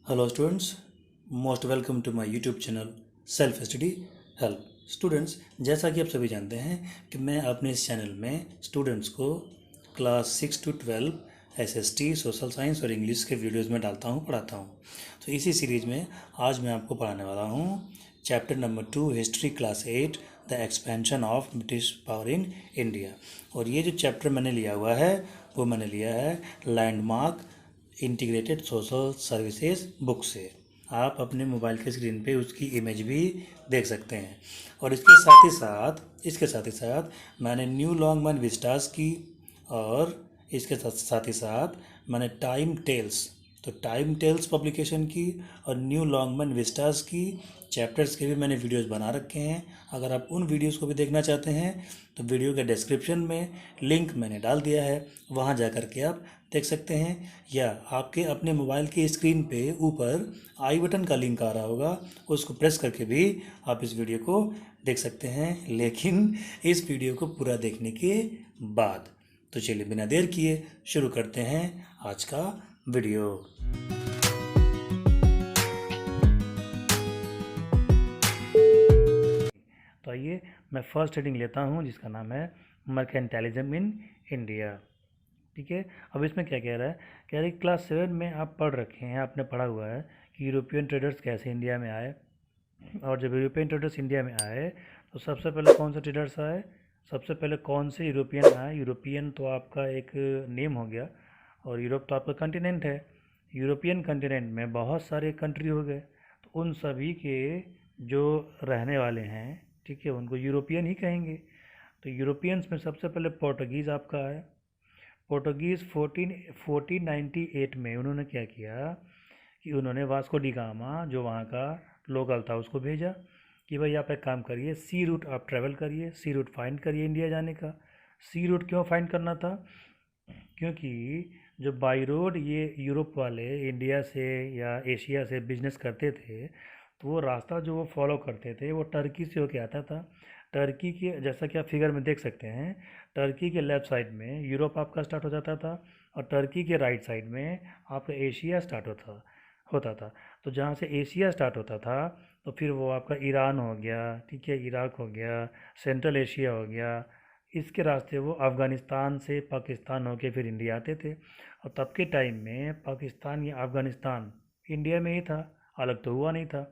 Hello students, most welcome to my YouTube channel Self Study Help. Students, जैसा कि आप सभी जानते हैं कि मैं अपने इस चैनल में स्टूडेंट्स को class 6 to 12 SST, social science और इंग्लिश के वीडियोज़ में डालता हूँ, पढ़ाता हूँ। तो इसी सीरीज़ में आज मैं आपको पढ़ाने वाला हूँ chapter number 2 history class 8 the expansion of British power in India. और ये जो चैप्टर मैंने लिया हुआ है वो मैंने लिया है landmark integrated social services book से। आप अपने मोबाइल के स्क्रीन पे उसकी इमेज भी देख सकते हैं। और इसके साथ ही साथ मैंने न्यू लॉन्ग मन विस्टास की, और इसके साथ ही साथ मैंने टाइम टेल्स पब्लिकेशन की और न्यू लॉन्ग मन विस्टास की चैप्टर्स के भी मैंने वीडियोस बना रखे हैं। अगर आप उन वीडियोस को भी देखना चाहते हैं तो वीडियो के डिस्क्रिप्शन में लिंक मैंने डाल दिया है, वहाँ जा कर के आप देख सकते हैं। या आपके अपने मोबाइल की स्क्रीन पे ऊपर आई बटन का लिंक आ रहा होगा, उसको प्रेस करके भी आप इस वीडियो को देख सकते हैं, लेकिन इस वीडियो को पूरा देखने के बाद। तो चलिए बिना देर किए शुरू करते हैं आज का वीडियो। तो आइए मैं फर्स्ट हेडिंग लेता हूँ जिसका नाम है मर्केंटाइलिज्म इन इंडिया। ठीक है, अब इसमें क्या कह रहा है, कह रहा है क्लास 7 में आप पढ़ रखे हैं, आपने पढ़ा हुआ है कि यूरोपियन ट्रेडर्स कैसे इंडिया में आए। और जब यूरोपियन ट्रेडर्स इंडिया में आए तो सबसे पहले कौन से ट्रेडर्स आए, सबसे पहले कौन से यूरोपियन आए। यूरोपियन तो आपका एक नेम हो गया, और यूरोप तो आपका कंटिनेंट है। यूरोपियन कंटिनेंट में बहुत सारे कंट्री हो गए, तो उन सभी के जो रहने वाले हैं, ठीक है, उनको यूरोपियन ही कहेंगे। तो यूरोपियंस में सबसे पहले पोर्टुगीज़ आपका है। पोर्टुगीज़ 1498 में उन्होंने क्या किया कि उन्होंने वास्को डी गामा, जो वहाँ का लोकल था, उसको भेजा कि भाई आप एक काम करिए, सी रूट आप ट्रैवल करिए, सी रूट फाइंड करिए इंडिया जाने का। सी रूट क्यों फाइंड करना था, क्योंकि जो बाई रोड ये यूरोप वाले इंडिया से या एशिया से बिजनेस करते थे, तो वो रास्ता जो वो फॉलो करते थे वो टर्की से होके आता था। टर्की के, जैसा कि आप फिगर में देख सकते हैं, टर्की के लेफ़्ट साइड में यूरोप आपका स्टार्ट हो जाता था, और टर्की के राइट साइड में आपका एशिया स्टार्ट होता था। तो जहाँ से एशिया स्टार्ट होता था तो फिर वो आपका ईरान हो गया, ठीक है, इराक हो गया, सेंट्रल एशिया हो गया। इसके रास्ते वो अफ़गानिस्तान से पाकिस्तान होके फिर इंडिया आते थे। और तब के टाइम में पाकिस्तान या अफ़गानिस्तान इंडिया में ही था, अलग तो हुआ नहीं था।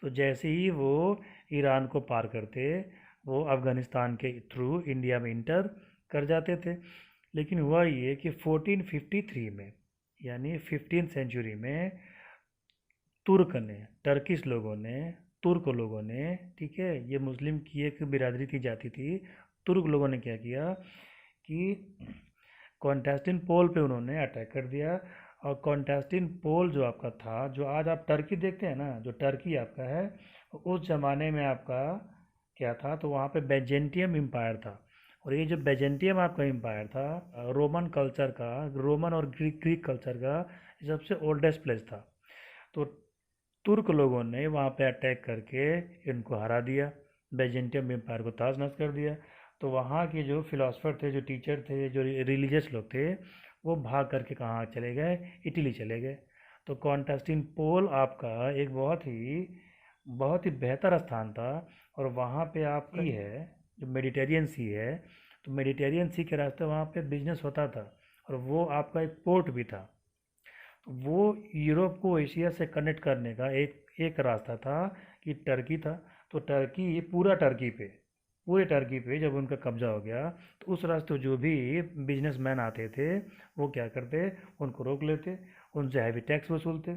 तो जैसे ही वो ईरान को पार करते, वो अफ़गानिस्तान के थ्रू इंडिया में इंटर कर जाते थे। लेकिन हुआ ये कि 1453 में, यानी 15th सेंचुरी में, तुर्क लोगों ने, ठीक है, ये मुस्लिम की एक बिरादरी थी, जाति थी। तुर्क लोगों ने क्या किया कि कॉन्स्टेंटिनोपल पे उन्होंने अटैक कर दिया। और कॉन्स्टेंटिनोपल जो आपका था, जो आज आप टर्की देखते हैं ना, जो टर्की आपका है, उस ज़माने में आपका क्या था, तो वहाँ पे बैजेंटियम एम्पायर था। और ये जो बैजेंटियम आपका एम्पायर था, रोमन कल्चर का, रोमन और ग्रीक कल्चर का सबसे ओल्डेस्ट प्लेस था। तो तुर्क लोगों ने वहाँ पे अटैक करके इनको हरा दिया, बैजेंटियम एम्पायर को ताज नस कर दिया। तो वहाँ के जो फिलोसफर थे, जो टीचर थे, जो रिलीजियस लोग थे, वो भाग करके कहाँ चले गए, इटली चले गए। तो कॉन्स्टेंटिनोपल आपका एक बहुत ही बेहतर स्थान था। और वहाँ पे आपका ही है, जो मेडिटेरियन सी है, तो मेडिटेरियन सी के रास्ते वहाँ पे बिजनेस होता था, और वो आपका एक पोर्ट भी था। वो यूरोप को एशिया से कनेक्ट करने का एक एक रास्ता था कि टर्की था। तो टर्की, पूरे टर्की पे जब उनका कब्जा हो गया, तो उस रास्ते जो भी बिजनेसमैन आते थे वो क्या करते, उनको रोक लेते, उनसे हैवी टैक्स वसूलते।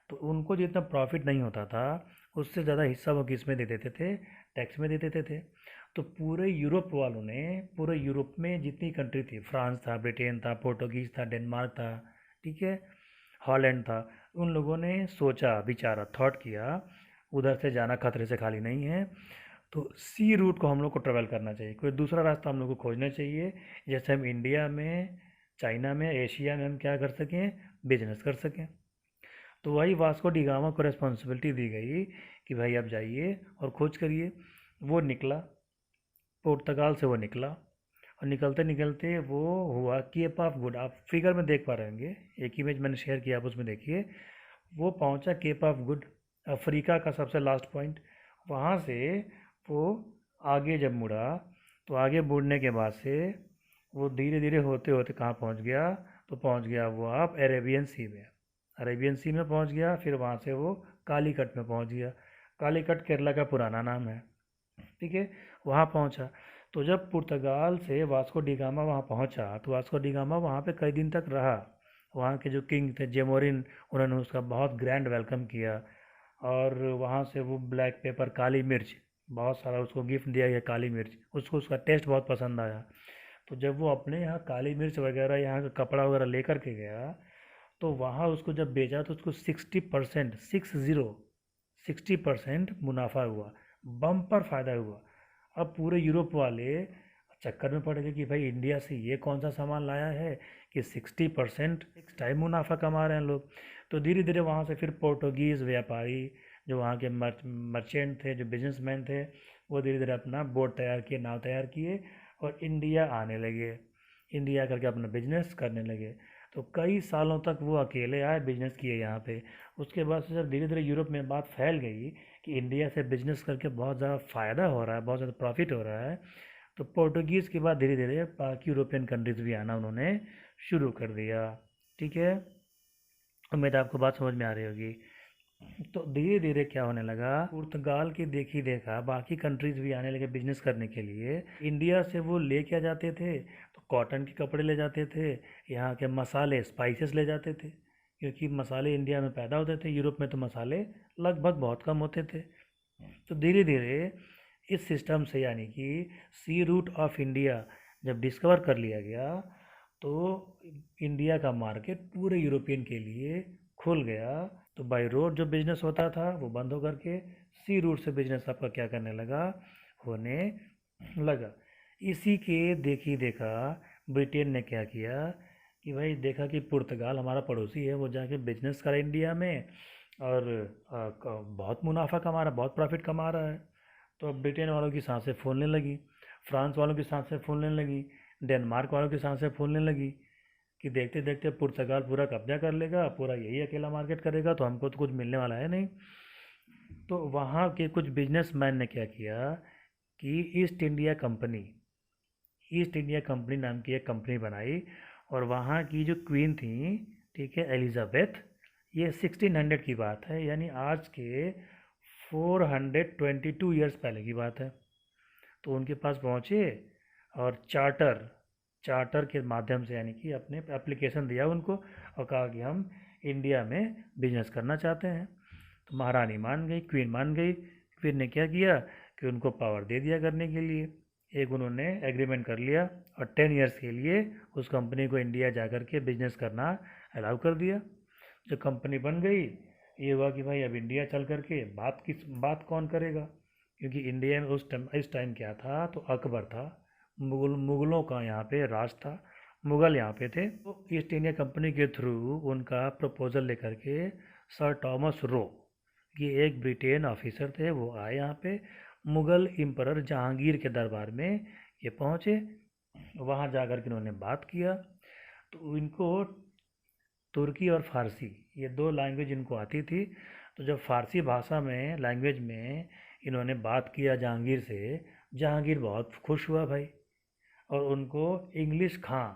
तो उनको जितना प्रॉफिट नहीं होता था, उससे ज़्यादा हिस्सा वो किस में दे देते थे, टैक्स में दे देते थे। तो पूरे यूरोप वालों ने, पूरे यूरोप में जितनी कंट्री थी, फ्रांस था, ब्रिटेन था, पोर्टुगीज़ था, डेनमार्क था, ठीक है, हॉलैंड था, उन लोगों ने सोचा, विचारा, थॉट किया, उधर से जाना खतरे से खाली नहीं है, तो सी रूट को हम लोग को ट्रेवल करना चाहिए, कोई दूसरा रास्ता हम लोग को खोजना चाहिए, जैसे हम इंडिया में, चाइना में, एशिया में हम क्या कर सकें, बिजनेस कर सकें। तो वही वास्को डी गामा को रिस्पॉन्सिबिलिटी दी गई कि भाई आप जाइए और खोज करिए। वो निकला, पुर्तगाल से वो निकला, और निकलते निकलते वो हुआ केप ऑफ गुड। आप फिगर में देख पा रहे होंगे, एक इमेज मैंने शेयर किया, आप उसमें देखिए। वो पहुंचा केप ऑफ गुड, अफ्रीका का सबसे लास्ट पॉइंट। वहाँ से वो आगे जब मुड़ा, तो आगे मुड़ने के बाद से वो धीरे धीरे होते होते कहाँ पहुँच गया, तो पहुँच गया वो आप अरेबियन सी में। अरेबियन सी में पहुँच गया, फिर वहाँ से वो कालीकट में पहुँच गया। कालीकट केरला का पुराना नाम है, ठीक है। वहाँ पहुँचा, तो जब पुर्तगाल से वास्को डी गामा वहाँ पहुँचा, तो वास्को डी गामा वहाँ पे कई दिन तक रहा। वहाँ के जो किंग थे जेमोरिन, उन्होंने उसका बहुत ग्रैंड वेलकम किया। और वहाँ से वो ब्लैक पेपर, काली मिर्च, बहुत सारा उसको गिफ्ट दिया गया, काली मिर्च। उसको उसका टेस्ट बहुत पसंद आया। तो जब वो अपने यहाँ काली मिर्च वगैरह, यहाँ का कपड़ा वगैरह लेकर के गया, तो वहाँ उसको जब बेचा तो उसको 60%, 60% मुनाफा हुआ, बम्पर फ़ायदा हुआ। अब पूरे यूरोप वाले चक्कर में पड़ गए कि भाई इंडिया से ये कौन सा सामान लाया है कि 60% टाइम मुनाफा कमा रहे हैं लोग। तो धीरे धीरे वहाँ से फिर पोर्टुगीज़ व्यापारी, जो वहाँ के मर्चेंट थे, जो बिजनेसमैन थे, वो धीरे धीरे अपना बोट तैयार किए, नाव तैयार किए, और इंडिया आने लगे। इंडिया करके अपना बिजनेस करने लगे। तो कई सालों तक वो अकेले आए, बिजनेस किए यहाँ पे। उसके बाद से जब धीरे धीरे यूरोप में बात फैल गई कि इंडिया से बिजनेस करके बहुत ज़्यादा फ़ायदा हो रहा है, बहुत ज़्यादा प्रॉफिट हो रहा है, तो पोर्टुगीज़ के बाद धीरे धीरे बाकी यूरोपियन कंट्रीज़ भी आना उन्होंने शुरू कर दिया। ठीक है, उम्मीद है आपको बात समझ में आ रही होगी। तो धीरे धीरे क्या होने लगा, पुर्तगाल की देखी देखा बाकी कंट्रीज भी आने लगे बिजनेस करने के लिए। इंडिया से वो ले क्या जाते थे, तो कॉटन के कपड़े ले जाते थे, यहाँ के मसाले, स्पाइसेस ले जाते थे, क्योंकि मसाले इंडिया में पैदा होते थे, यूरोप में तो मसाले लगभग बहुत कम होते थे। तो धीरे धीरे इस सिस्टम से, यानी कि सी रूट ऑफ इंडिया जब डिस्कवर कर लिया गया, तो इंडिया का मार्केट पूरे यूरोपियन के लिए खुल गया। तो बाई रोड जो बिजनेस होता था वो बंद होकर के सी रूट से बिजनेस आपका क्या करने लगा, होने लगा। इसी के देखी देखा ब्रिटेन ने क्या किया कि भाई देखा कि पुर्तगाल हमारा पड़ोसी है, वो जाके बिजनेस करे इंडिया में, और बहुत मुनाफा कमा रहा है, बहुत प्रॉफिट कमा रहा है। तो अब ब्रिटेन वालों की सांसें फूलने लगी, फ्रांस वालों की सांसें फूलने लगी, डेनमार्क वालों की सांसें फूलने लगी कि देखते देखते पुर्तगाल पूरा कब्जा कर लेगा, पूरा यही अकेला मार्केट करेगा, तो हमको तो कुछ मिलने वाला है नहीं। तो वहाँ के कुछ बिजनेसमैन ने क्या किया कि ईस्ट इंडिया कंपनी नाम की एक कंपनी बनाई। और वहाँ की जो क्वीन थी, ठीक है, एलिजाबेथ, ये 1600 की बात है, यानी आज के 422 ईयर्स पहले की बात है। तो उनके पास पहुँचे और चार्टर चार्टर के माध्यम से, यानी कि अपने एप्लीकेशन दिया उनको, और कहा कि हम इंडिया में बिजनेस करना चाहते हैं। तो महारानी मान गई, क्वीन मान गई। क्वीन ने क्या किया कि उनको पावर दे दिया करने के लिए। एक उन्होंने एग्रीमेंट कर लिया, और 10 ईयर्स के लिए उस कंपनी को इंडिया जा कर के बिजनेस करना अलाउ कर दिया। जब कंपनी बन गई, ये हुआ कि भाई अब इंडिया चल कर के बात कौन करेगा, क्योंकि इंडिया में इस टाइम क्या था, तो अकबर था, मुगलों का यहाँ पे राज था, मुगल यहाँ पे थे। तो ईस्ट इंडिया कंपनी के थ्रू उनका प्रपोजल लेकर के सर टॉमस रो, ये एक ब्रिटेन ऑफिसर थे, वो आए यहाँ पे मुगल एम्परर जहांगीर के दरबार में ये पहुँचे। वहाँ जाकर के उन्होंने बात किया। तो इनको तुर्की और फ़ारसी, ये दो लैंग्वेज इनको आती थी। तो जब फ़ारसी भाषा में, लैंग्वेज में इन्होंने बात किया जहांगीर से, जहांगीर बहुत खुश हुआ भाई, और उनको इंग्लिश खां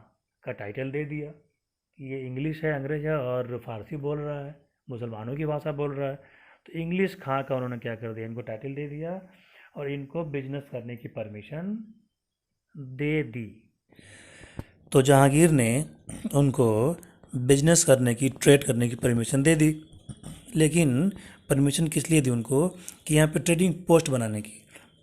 का टाइटल दे दिया कि ये इंग्लिश है, अंग्रेज है, और फ़ारसी बोल रहा है, मुसलमानों की भाषा बोल रहा है। तो इंग्लिश खां का उन्होंने क्या कर दिया, इनको टाइटल दे दिया, और इनको बिजनेस करने की परमिशन दे दी। तो जहांगीर ने उनको बिजनेस करने की, ट्रेड करने की परमिशन दे दी। लेकिन परमिशन किस लिए दी उनको, कि यहाँ पे ट्रेडिंग पोस्ट बनाने की।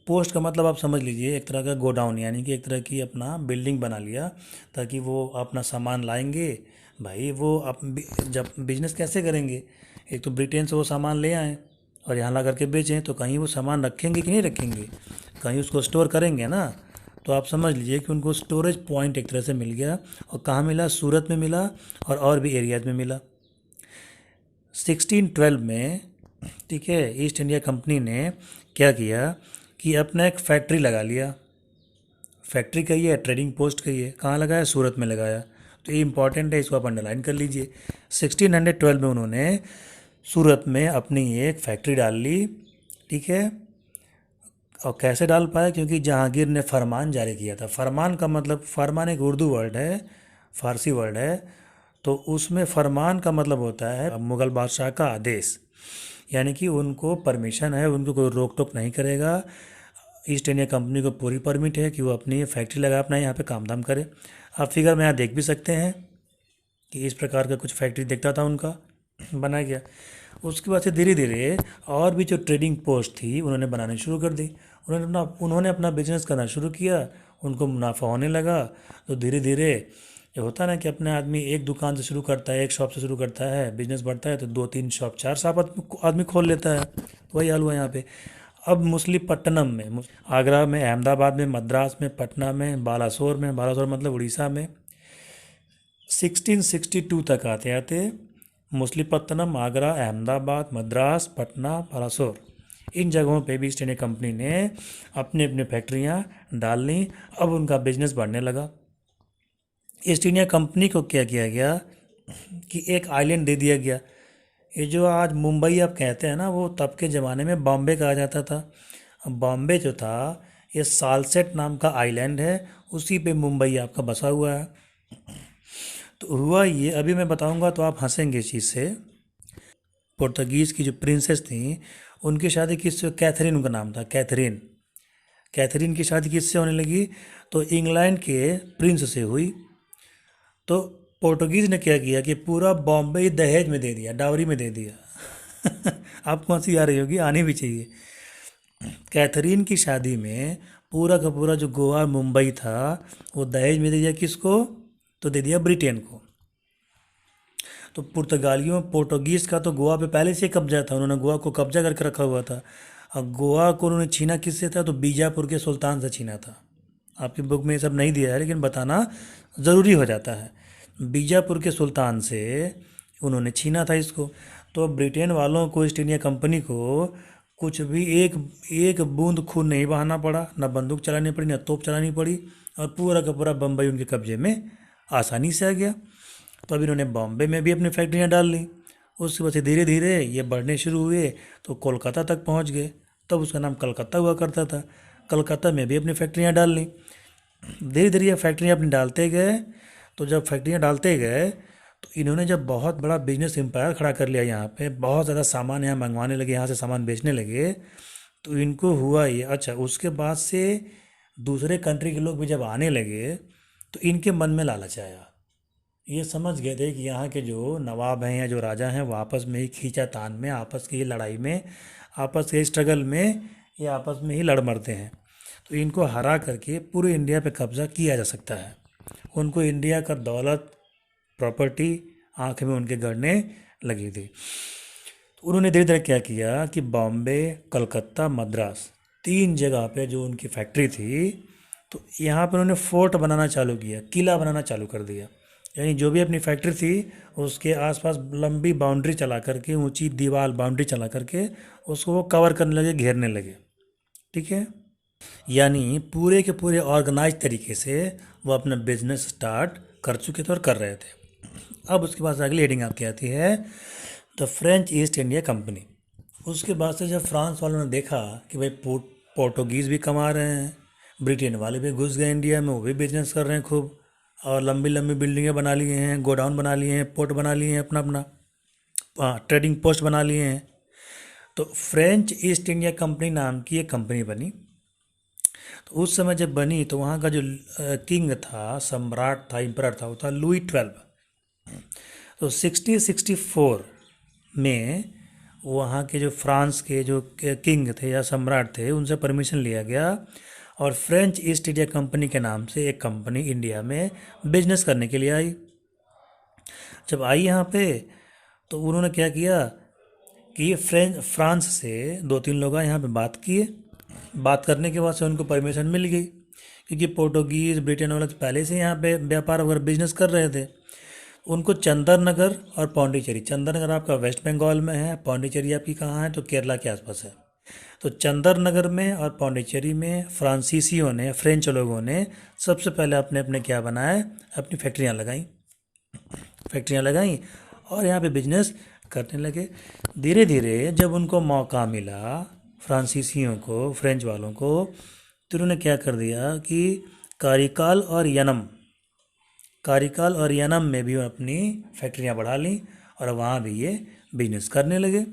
पोस्ट का मतलब आप समझ लीजिए एक तरह का गोडाउन, यानी कि एक तरह की अपना बिल्डिंग बना लिया, ताकि वो अपना सामान लाएंगे। भाई वो जब बिजनेस कैसे करेंगे, एक तो ब्रिटेन से वो सामान ले आएँ और यहाँ ला करके बेचें, तो कहीं वो सामान रखेंगे कि नहीं रखेंगे, कहीं उसको स्टोर करेंगे ना। तो आप समझ लीजिए कि उनको स्टोरेज पॉइंट एक तरह से मिल गया। और कहाँ मिला, सूरत में मिला, और भी एरियाज में मिला। 1612 में, ठीक है, ईस्ट इंडिया कंपनी ने क्या किया कि अपना एक फैक्ट्री लगा लिया। फैक्ट्री कही है, ट्रेडिंग पोस्ट कही है, कहाँ लगाया, सूरत में लगाया। तो ये इंपॉर्टेंट है, इसको आप अंडरलाइन कर लीजिए। 1612 में उन्होंने सूरत में अपनी एक फैक्ट्री डाल ली, ठीक है। और कैसे डाल पाया? क्योंकि जहांगीर ने फरमान जारी किया था। फरमान का मतलब, फरमान एक उर्दू वर्ड है, फारसी वर्ड है। तो उसमें फरमान का मतलब होता है मुग़ल बादशाह का आदेश, यानी कि उनको परमिशन है, उनको कोई रोक टोक नहीं करेगा। ईस्ट इंडिया कंपनी को पूरी परमिट है कि वो अपनी फैक्ट्री लगा, अपना यहाँ पे काम धाम करे। आप फिगर में यहाँ देख भी सकते हैं कि इस प्रकार का कुछ फैक्ट्री देखता था उनका बनाया गया। उसके बाद से धीरे धीरे और भी जो ट्रेडिंग पोस्ट थी उन्होंने बनानी शुरू कर दी। उन्होंने अपना बिजनेस करना शुरू किया, उनको मुनाफा होने लगा। तो धीरे धीरे ये होता है ना कि अपने आदमी एक दुकान से शुरू करता है, एक शॉप से शुरू करता है, बिजनेस बढ़ता है तो 2 3 शॉप 4 शॉप आदमी खोल लेता है। वही हाल हुआ यहाँ पे। अब मछलीपट्टनम में, आगरा में, अहमदाबाद में, मद्रास में, पटना में, बालासोर में, बालासोर मतलब उड़ीसा में 1662 तक आते आते मछलीपट्टनम, आगरा, अहमदाबाद, मद्रास, पटना, बालासोर, इन जगहों पे भी ईस्ट इंडिया कंपनी ने अपने अपने फैक्ट्रियाँ डाल ली। अब उनका बिजनेस बढ़ने लगा। ईस्ट इंडिया कंपनी को क्या किया गया कि एक आइलैंड दे दिया गया। ये जो आज मुंबई आप कहते हैं ना, वो तब के ज़माने में बॉम्बे कहा जाता था। अब बॉम्बे जो था, ये सालसेट नाम का आइलैंड है, उसी पे मुंबई आपका बसा हुआ है। तो हुआ ये, अभी मैं बताऊंगा तो आप हंसेंगे इस चीज़ से। पुर्तगीज़ की जो प्रिंसेस थी, उनकी शादी किससे? कैथरीन उनका नाम था, कैथरीन। कैथरीन की शादी किससे होने लगी? तो इंग्लैंड के प्रिंस से हुई। तो पोर्टुगीज़ ने क्या किया कि पूरा बॉम्बे ही दहेज में दे दिया, डावरी में दे दिया। आपको हंसी आ रही होगी, आनी भी चाहिए। कैथरीन की शादी में पूरा का पूरा जो गोवा मुंबई था वो दहेज में दे दिया। किसको? तो दे दिया ब्रिटेन को। तो पोर्टुगीज़ का तो गोवा पे पहले से कब्जा था, उन्होंने गोवा को कब्जा करके रखा हुआ था। और गोवा को उन्होंने छीना किससे था? तो बीजापुर के सुल्तान से छीना था। आपकी बुक में ये सब नहीं दिया है, लेकिन बताना ज़रूरी हो जाता है। बीजापुर के सुल्तान से उन्होंने छीना था इसको। तो ब्रिटेन वालों को, ईस्ट इंडिया कंपनी को कुछ भी एक एक बूंद खून नहीं बहाना पड़ा, ना बंदूक चलानी पड़ी, ना तोप चलानी पड़ी, और पूरा का पूरा बम्बई उनके कब्जे में आसानी से आ गया। तो अब इन्होंने बॉम्बे में भी अपनी फैक्ट्रियाँ डाल ली। उसके बाद से धीरे धीरे ये बढ़ने शुरू हुए तो कोलकाता तक पहुँच गए। तब उसका नाम कलकत्ता हुआ करता था। कलकत्ता में भी अपनी फैक्ट्रियाँ डाल ली। धीरे धीरे ये फैक्ट्रियाँ अपनी डालते गए। तो जब फैक्ट्रियाँ डालते गए तो इन्होंने जब बहुत बड़ा बिजनेस एम्पायर खड़ा कर लिया, यहाँ पे बहुत ज़्यादा सामान यहाँ मंगवाने लगे, यहाँ से सामान बेचने लगे, तो इनको हुआ ये। अच्छा, उसके बाद से दूसरे कंट्री के लोग भी जब आने लगे तो इनके मन में लालच आया। ये समझ गए थे कि यहाँ के जो नवाब हैं या जो राजा हैं वो आपस में ही खींचातान में, आपस की लड़ाई में, आपस के स्ट्रगल में ये आपस में ही लड़ मरते हैं। तो इनको हरा करके पूरे इंडिया पे कब्ज़ा किया जा सकता है। उनको इंडिया का दौलत, प्रॉपर्टी आँख में उनके गड़ने लगी थी। तो उन्होंने धीरे धीरे क्या किया कि बॉम्बे, कलकत्ता, मद्रास, 3 जगह पे जो उनकी फैक्ट्री थी, तो यहाँ पर उन्होंने फोर्ट बनाना चालू किया, किला बनाना चालू कर दिया। यानी जो भी अपनी फैक्ट्री थी उसके आसपास लंबी बाउंड्री चला करके, ऊंची दीवार बाउंड्री चला करके उसको वो कवर करने लगे, घेरने लगे। ठीक है, यानी पूरे के पूरे ऑर्गेनाइज तरीके से वो अपना बिजनेस स्टार्ट कर चुके थे और कर रहे थे। अब उसके बाद अगली हेडिंग आपकी आती है the French east India company. उसके बाद से जब फ्रांस वालों ने देखा कि भाई पोर्टुगीज़ भी कमा रहे हैं, ब्रिटेन वाले भी घुस गए इंडिया में, वो भी बिजनेस कर रहे हैं खूब, और लंबी लंबी बिल्डिंगें बना लिए हैं, गोडाउन बना लिए हैं, पोर्ट बना लिए हैं, अपना अपना ट्रेडिंग पोस्ट बना लिए हैं। तो फ्रेंच ईस्ट इंडिया कंपनी नाम की एक कंपनी बनी। तो उस समय जब बनी तो वहाँ का जो किंग था, सम्राट था, एम्परर था, वो था लुई 12। तो 1664 में वहाँ के जो फ्रांस के जो किंग थे या सम्राट थे, उनसे परमिशन लिया गया और फ्रेंच ईस्ट इंडिया कंपनी के नाम से एक कंपनी इंडिया में बिजनेस करने के लिए आई। जब आई यहाँ पे तो उन्होंने क्या किया कि फ्रांस से 2 3 लोग यहाँ पे बात किए। बात करने के बाद से उनको परमिशन मिल गई, क्योंकि पोर्टुगीज़, ब्रिटेन वाले तो पहले से यहाँ पे व्यापार वगैरह बिजनेस कर रहे थे। उनको चंदर नगर और पौंडीचेरी, चंदर नगर आपका वेस्ट बंगाल में है, पौंडीचेरी आपकी कहाँ है? तो केरला के आसपास है। तो चंदर नगर में और पौंडीचेरी में फ्रांसीसियों ने, फ्रेंच लोगों ने सबसे पहले अपने अपने क्या बनाए? अपनी फैक्ट्रियाँ लगाई और यहाँ पे बिजनेस करने लगे। धीरे धीरे जब उनको मौका मिला, फ्रांसीसियों को, फ्रेंच वालों को, तो उन्होंने क्या कर दिया कि कारिकाल और यनम, कारिकाल और यनम में भी अपनी फैक्ट्रियां बढ़ा लीं और वहाँ भी ये बिजनेस करने लगे।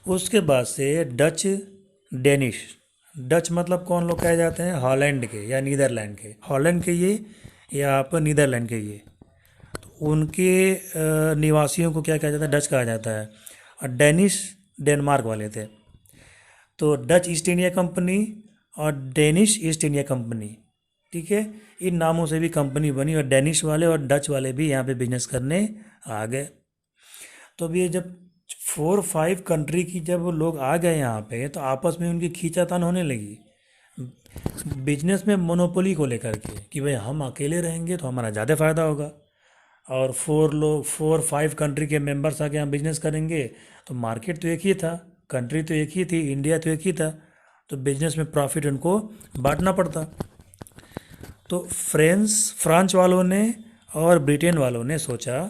उसके बाद से डच, डेनिश, डच मतलब कौन लोग कहे जाते हैं? हॉलैंड के या नीदरलैंड के, हॉलैंड के ये या आप नीदरलैंड के ये, उनके निवासियों को क्या कहा जाता है? डच कहा जाता है। और डेनिश डेनमार्क वाले थे। तो डच ईस्ट इंडिया कंपनी और डेनिश ईस्ट इंडिया कंपनी, ठीक है, इन नामों से भी कंपनी बनी और डेनिश वाले और डच वाले भी यहाँ पे बिजनेस करने आ गए। तो अब ये जब 4-5 कंट्री की जब लोग आ गए यहाँ पे, तो आपस में उनकी खींचातान होने लगी बिजनेस में मोनोपोली को लेकर के, कि भाई हम अकेले रहेंगे तो हमारा ज़्यादा फ़ायदा होगा, और 4-5 कंट्री के मेंबर्स आके यहाँ बिजनेस करेंगे तो मार्केट तो एक ही था, कंट्री तो एक ही थी, इंडिया तो एक ही था, तो बिजनेस में प्रॉफिट उनको बांटना पड़ता। तो फ्रांस वालों ने और ब्रिटेन वालों ने सोचा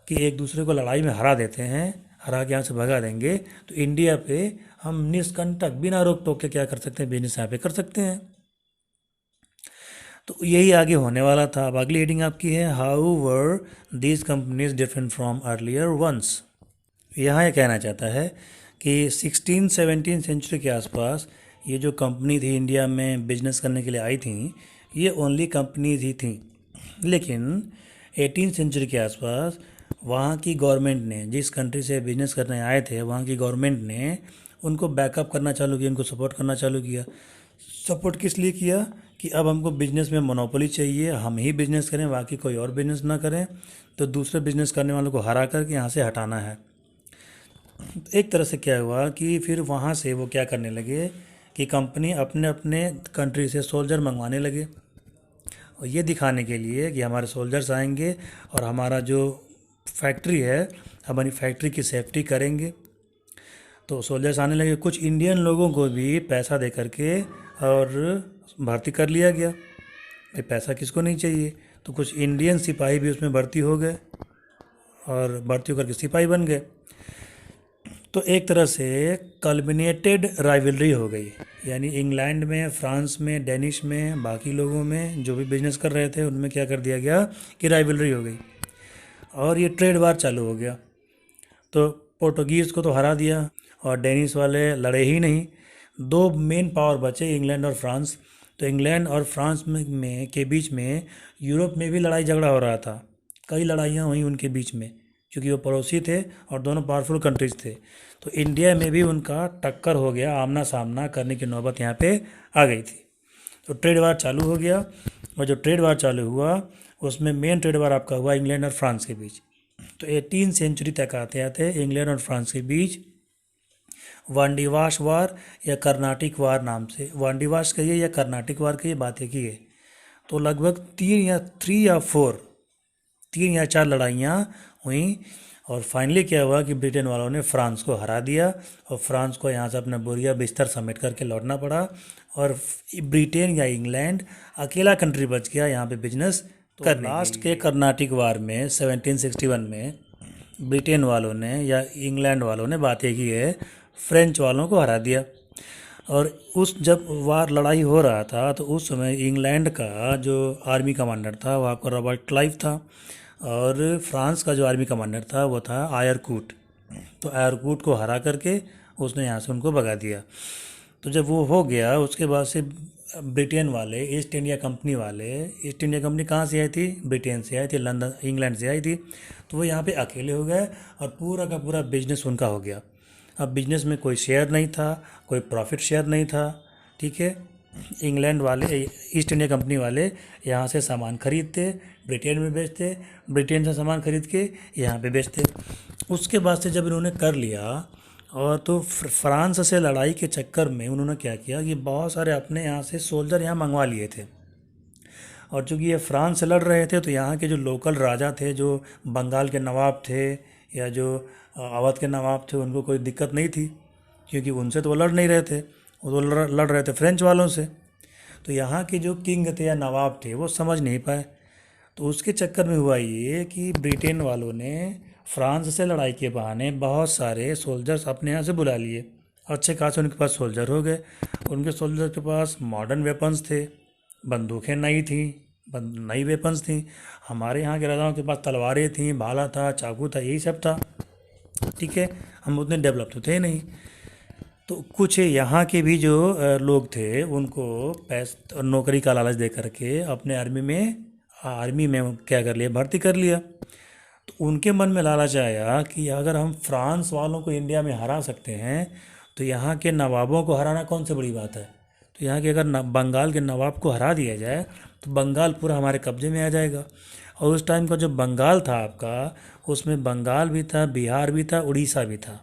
कि एक दूसरे को लड़ाई में हरा देते हैं, हरा के यहाँ से भगा देंगे, तो इंडिया पे हम निष्कंटक बिना रोक टोक के क्या कर सकते हैं? बिजनेस यहाँ पे कर सकते हैं। तो यही आगे होने वाला था। अब अगली हेडिंग आपकी है, how were these companies different from earlier ones. यहाँ ये कहना चाहता है कि 16-17 सेंचुरी के आसपास ये जो कंपनी थी इंडिया में बिजनेस करने के लिए आई थी, ये ओनली कंपनीज ही थी। लेकिन 18 सेंचुरी के आसपास वहाँ की गवर्नमेंट ने, जिस कंट्री से बिजनेस करने आए थे, वहाँ की गवर्नमेंट ने उनको बैकअप करना चालू किया, उनको सपोर्ट करना चालू किया। सपोर्ट किस लिए किया? कि अब हमको बिजनेस में मोनोपोली चाहिए, हम ही बिजनेस करें, बाकी कोई और बिजनेस ना करें, तो दूसरे बिजनेस करने वालों को हरा करके यहाँ से हटाना है। एक तरह से क्या हुआ कि फिर वहाँ से वो क्या करने लगे कि कंपनी अपने अपने कंट्री से सोल्जर मंगवाने लगे, और ये दिखाने के लिए कि हमारे सोल्जर्स आएंगे और हमारा जो फैक्ट्री है, हमारी फैक्ट्री की सेफ्टी करेंगे। तो सोल्जर्स आने लगे, कुछ इंडियन लोगों को भी पैसा दे करके और भर्ती कर लिया गया। भाई पैसा किसको नहीं चाहिए, तो कुछ इंडियन सिपाही भी उसमें भर्ती हो गए और भर्ती होकर के सिपाही बन गए। तो एक तरह से कल्मिनेटेड राइवलरी हो गई, यानी इंग्लैंड में, फ्रांस में, डेनिश में, बाकी लोगों में जो भी बिजनेस कर रहे थे उनमें क्या कर दिया गया कि राइवलरी हो गई, और ये ट्रेड वार चालू हो गया। तो पोर्टुगीज़ को तो हरा दिया और डेनिश वाले लड़े ही नहीं। दो मेन पावर बचे, इंग्लैंड और फ्रांस। तो इंग्लैंड और फ्रांस में के बीच में यूरोप में भी लड़ाई झगड़ा हो रहा था, कई लड़ाइयाँ हुई उनके बीच में, क्योंकि वो पड़ोसी थे और दोनों पावरफुल कंट्रीज थे। तो इंडिया में भी उनका टक्कर हो गया, आमना सामना करने की नौबत यहाँ पे आ गई थी। तो ट्रेड वार चालू हो गया, और जो ट्रेड वार चालू हुआ उसमें मेन ट्रेड वार आपका हुआ इंग्लैंड और फ्रांस के बीच। तो 18 सेंचुरी तक आते आते इंग्लैंड और फ्रांस के बीच वांडीवाश वार या कर्नाटिक वार नाम से, वांडीवाश कहिए या कर्नाटिक वार कहिए, बात एक ही है। तो लगभग 3 या 4 लड़ाइयाँ हुई, और फाइनली क्या हुआ कि ब्रिटेन वालों ने फ्रांस को हरा दिया, और फ्रांस को यहाँ से अपना बोरिया बिस्तर समेट करके लौटना पड़ा, और ब्रिटेन या इंग्लैंड अकेला कंट्री बच गया यहाँ पे बिजनेस करने। लास्ट के कर्नाटिक वार में 1761 में ब्रिटेन वालों ने या इंग्लैंड वालों ने, बात एक ही है, फ्रेंच वालों को हरा दिया। और उस जब वार लड़ाई हो रहा था तो उस समय इंग्लैंड का जो आर्मी कमांडर था वो आपका रॉबर्ट क्लाइव था, और फ्रांस का जो आर्मी कमांडर था वो था आयरकूट। तो आयरकूट को हरा करके उसने यहाँ से उनको भगा दिया। तो जब वो हो गया उसके बाद से ब्रिटेन वाले, ईस्ट इंडिया कंपनी वाले, ईस्ट इंडिया कंपनी कहाँ से आई थी? ब्रिटेन से आई थी, लंदन, इंग्लैंड से आई थी। तो वो यहाँ पे अकेले हो गए और पूरा का पूरा बिजनेस उनका हो गया। अब बिजनेस में कोई शेयर नहीं था, कोई प्रॉफिट शेयर नहीं था, ठीक है। इंग्लैंड वाले, ईस्ट इंडिया कंपनी वाले यहाँ से सामान खरीदते, ब्रिटेन में बेचते, ब्रिटेन से सामान खरीद के यहाँ पे बेचते। उसके बाद से जब इन्होंने कर लिया, और तो फ्रांस से लड़ाई के चक्कर में उन्होंने क्या किया कि बहुत सारे अपने यहाँ से सोल्जर यहाँ मंगवा लिए थे। और चूँकि ये फ्रांस से लड़ रहे थे तो यहाँ के जो लोकल राजा थे, जो बंगाल के नवाब थे या जो अवध के नवाब थे, उनको कोई दिक्कत नहीं थी, क्योंकि उनसे तो वो लड़ नहीं रहे थे, वो तो लड़ रहे थे फ्रेंच वालों से। तो यहाँ के जो किंग थे या नवाब थे वो समझ नहीं पाए, तो उसके चक्कर में हुआ ये कि ब्रिटेन वालों ने फ्रांस से लड़ाई के बहाने बहुत सारे सोल्जर्स अपने यहाँ से बुला लिए। अच्छे खासे उनके पास सोल्जर हो गए। उनके सोल्जर के पास मॉडर्न वेपन्स थे, बंदूकें नई थी, नई वेपन्स थी। हमारे यहाँ के राजाओं के पास तलवारें थी, भाला था, चाकू था, यही सब था। ठीक है, हम उतने डेवलप तो थे नहीं। तो कुछ यहाँ के भी जो लोग थे उनको नौकरी का लालच दे करके अपने आर्मी में क्या कर लिया, भर्ती कर लिया। तो उनके मन में लालच आया कि अगर हम फ्रांस वालों को इंडिया में हरा सकते हैं तो यहाँ के नवाबों को हराना कौन सी बड़ी बात है। तो यहाँ के अगर बंगाल के नवाब को हरा दिया जाए तो बंगाल पूरा हमारे कब्जे में आ जाएगा। और उस टाइम का जो बंगाल था आपका, उसमें बंगाल भी था, बिहार भी था, उड़ीसा भी था।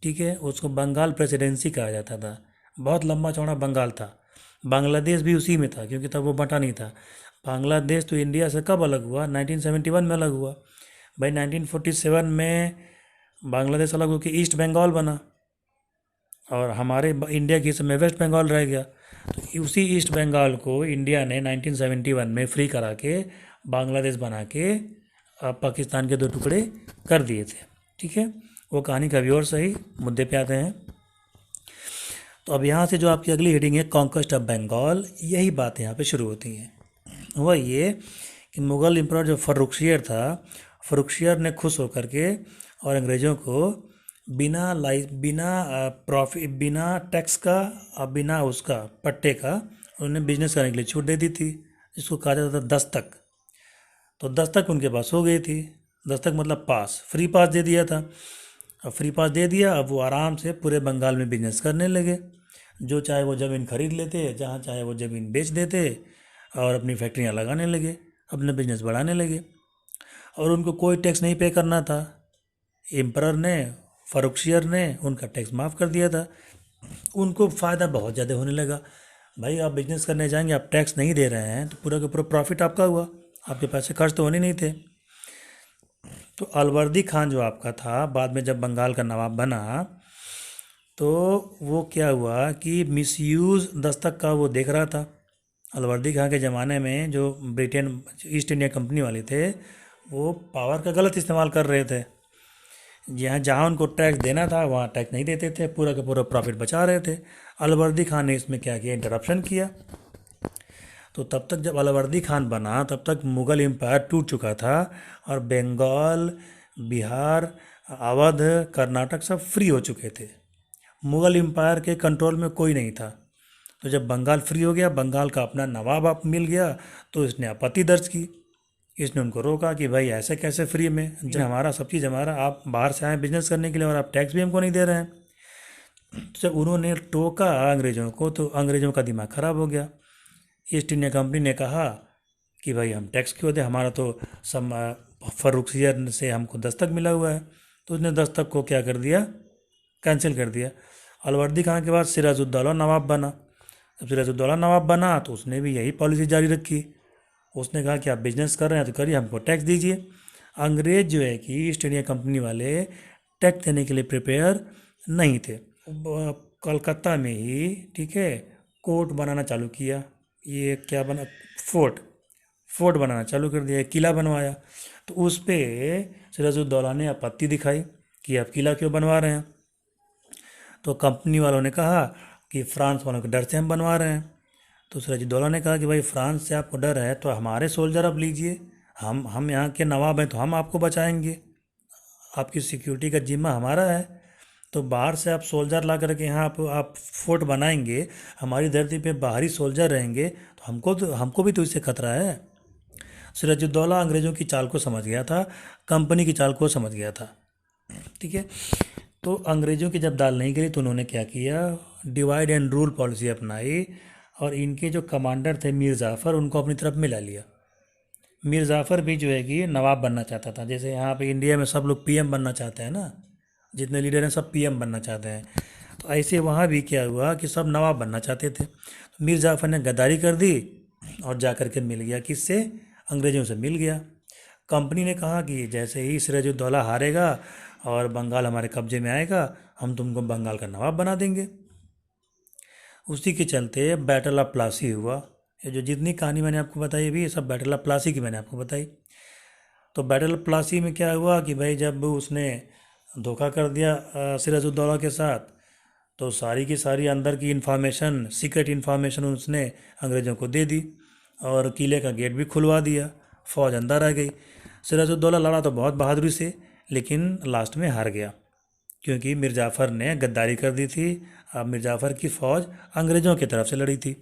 ठीक है, उसको बंगाल प्रेसिडेंसी कहा जाता था। बहुत लंबा चौड़ा बंगाल था। बांग्लादेश भी उसी में था क्योंकि तब वो बटा नहीं था। बांग्लादेश तो इंडिया से कब अलग हुआ, 1971 में अलग हुआ। भाई 1947 में बांग्लादेश अलग होकर ईस्ट बंगाल बना और हमारे इंडिया की समय वेस्ट बंगाल रह गया। तो उसी ईस्ट बंगाल को इंडिया ने 1971 में फ्री करा के बांग्लादेश बना के पाकिस्तान के दो टुकड़े कर दिए थे। ठीक है, वो कहानी कभी और सही, मुद्दे पे आते हैं। तो अब यहाँ से जो आपकी अगली हेडिंग है कॉन्क्वेस्ट ऑफ बंगाल, यही बात यहाँ पे शुरू होती हैं। वह ये कि मुग़ल एम्परर जो फर्रुखशियर था, फर्रुखशियर ने खुश होकर के और अंग्रेज़ों को बिना टैक्स का और बिना उसका पट्टे का उन्होंने बिजनेस करने के लिए छूट दे दी थी, जिसको कहा जाता था दस्तक। तो दस्तक उनके पास हो गई थी। दस्तक मतलब पास, फ्री पास दे दिया था। अब फ्री पास दे दिया, अब वो आराम से पूरे बंगाल में बिजनेस करने लगे। जो चाहे वो ज़मीन खरीद लेते, जहाँ चाहे वो ज़मीन बेच देते और अपनी फैक्ट्रियाँ लगाने लगे, अपने बिजनेस बढ़ाने लगे। और उनको कोई टैक्स नहीं पे करना था। एम्परर ने, फर्रुखशियर ने उनका टैक्स माफ़ कर दिया था। उनको फ़ायदा बहुत ज़्यादा होने लगा। भाई आप बिजनेस करने जाएंगे, आप टैक्स नहीं दे रहे हैं तो पूरा का पूरा प्रॉफिट आपका हुआ, आपके पैसे खर्च तो होने नहीं थे। तो अलवर्दी खान जो आपका था, बाद में जब बंगाल का नवाब बना, तो वो क्या हुआ कि मिसयूज़ दस्तक का वो देख रहा था। अलवर्दी खान के ज़माने में जो ब्रिटेन ईस्ट इंडिया कंपनी वाले थे, वो पावर का गलत इस्तेमाल कर रहे थे। जहाँ जहाँ उनको टैक्स देना था वहाँ टैक्स नहीं देते थे, पूरा का पूरा प्रॉफिट बचा रहे थे। अलवर्दी खान ने इसमें क्या किया, इंटरप्शन किया। तो तब तक जब अलवर्दी खान बना तब तक मुग़ल एम्पायर टूट चुका था और बंगाल, बिहार, अवध, कर्नाटक सब फ्री हो चुके थे। मुग़ल एम्पायर के कंट्रोल में कोई नहीं था। तो जब बंगाल फ्री हो गया, बंगाल का अपना नवाब आप मिल गया, तो इसने आपत्ति दर्ज की। इसने उनको रोका कि भाई ऐसे कैसे फ्री में, जब हमारा सब चीज़ हमारा, आप बाहर से आए बिजनेस करने के लिए और आप टैक्स भी हमको नहीं दे रहे हैं। तो जब उन्होंने टोका अंग्रेज़ों को तो अंग्रेज़ों का दिमाग ख़राब हो गया। ईस्ट इंडिया कंपनी ने कहा कि भाई हम टैक्स क्यों दें, हमारा तो सब फर्रुखशियर से हमको दस्तक मिला हुआ है। तो उसने दस्तक को क्या कर दिया, कैंसिल कर दिया। अलवर्दी खान के बाद सिराजुद्दौला नवाब बना। जब सिराजुद्दौला नवाब बना तो उसने भी यही पॉलिसी जारी रखी। उसने कहा कि आप बिजनेस कर रहे हैं तो करिए, हमको टैक्स दीजिए। अंग्रेज जो है कि ईस्ट इंडिया कंपनी वाले टैक्स देने के लिए प्रिपेयर नहीं थे। कलकत्ता में ही, ठीक है, कोर्ट बनाना चालू किया। ये क्या बना, फोर्ट बनाना चालू कर दिया, किला बनवाया। तो उस पर सिराजुद्दौला ने आपत्ति दिखाई कि आप किला क्यों बनवा रहे हैं। तो कंपनी वालों ने कहा कि फ्रांस वालों के डर से हम बनवा रहे हैं। तो सिराजुद्दौला ने कहा कि भाई फ्रांस से आपको डर है तो हमारे सोल्जर आप लीजिए, हम यहाँ के नवाब हैं तो हम आपको बचाएंगे, आपकी सिक्योरिटी का जिम्मा हमारा है। तो बाहर से आप सोल्जर ला करके यहाँ आप फोर्ट बनाएंगे, हमारी धरती पे बाहरी सोल्जर रहेंगे तो हमको भी तो इससे खतरा है। सिराजुद्दौला अंग्रेज़ों की चाल को समझ गया था, कंपनी की चाल को समझ गया था। ठीक है, तो अंग्रेज़ों की जब दाल नहीं गली तो उन्होंने क्या किया, डिवाइड एंड रूल पॉलिसी अपनाई और इनके जो कमांडर थे मीर जाफ़र, उनको अपनी तरफ मिला लिया। मीर जाफ़र भी जो है कि नवाब बनना चाहता था। जैसे यहाँ पे इंडिया में सब लोग पीएम बनना चाहते हैं ना, जितने लीडर हैं सब पीएम बनना चाहते हैं, तो ऐसे वहाँ भी क्या हुआ कि सब नवाब बनना चाहते थे। तो मीर जाफ़र ने गद्दारी कर दी और जा कर के मिल गया, किससे, अंग्रेज़ों से मिल गया। कंपनी ने कहा कि जैसे ही सिराजुद्दौला हारेगा और बंगाल हमारे कब्जे में आएगा, हम तुमको बंगाल का नवाब बना देंगे। उसी के चलते बैटल ऑफ प्लासी हुआ ये जो जितनी कहानी मैंने आपको बताई भी, ये सब बैटल ऑफ प्लासी की मैंने आपको बताई। तो बैटल ऑफ प्लासी में क्या हुआ कि भाई जब उसने धोखा कर दिया सिराजुद्दौला के साथ, तो सारी की सारी अंदर की इन्फॉर्मेशन, सीक्रेट इन्फॉर्मेशन उसने अंग्रेज़ों को दे दी और किले का गेट भी खुलवा दिया। फौज अंदर आ गई। सिराजुद्दौला लड़ा तो बहुत बहादुरी से, लेकिन लास्ट में हार गया क्योंकि मीर जाफ़र ने गद्दारी कर दी थी। अब मीर जाफ़र की फ़ौज अंग्रेज़ों की तरफ से लड़ी थी।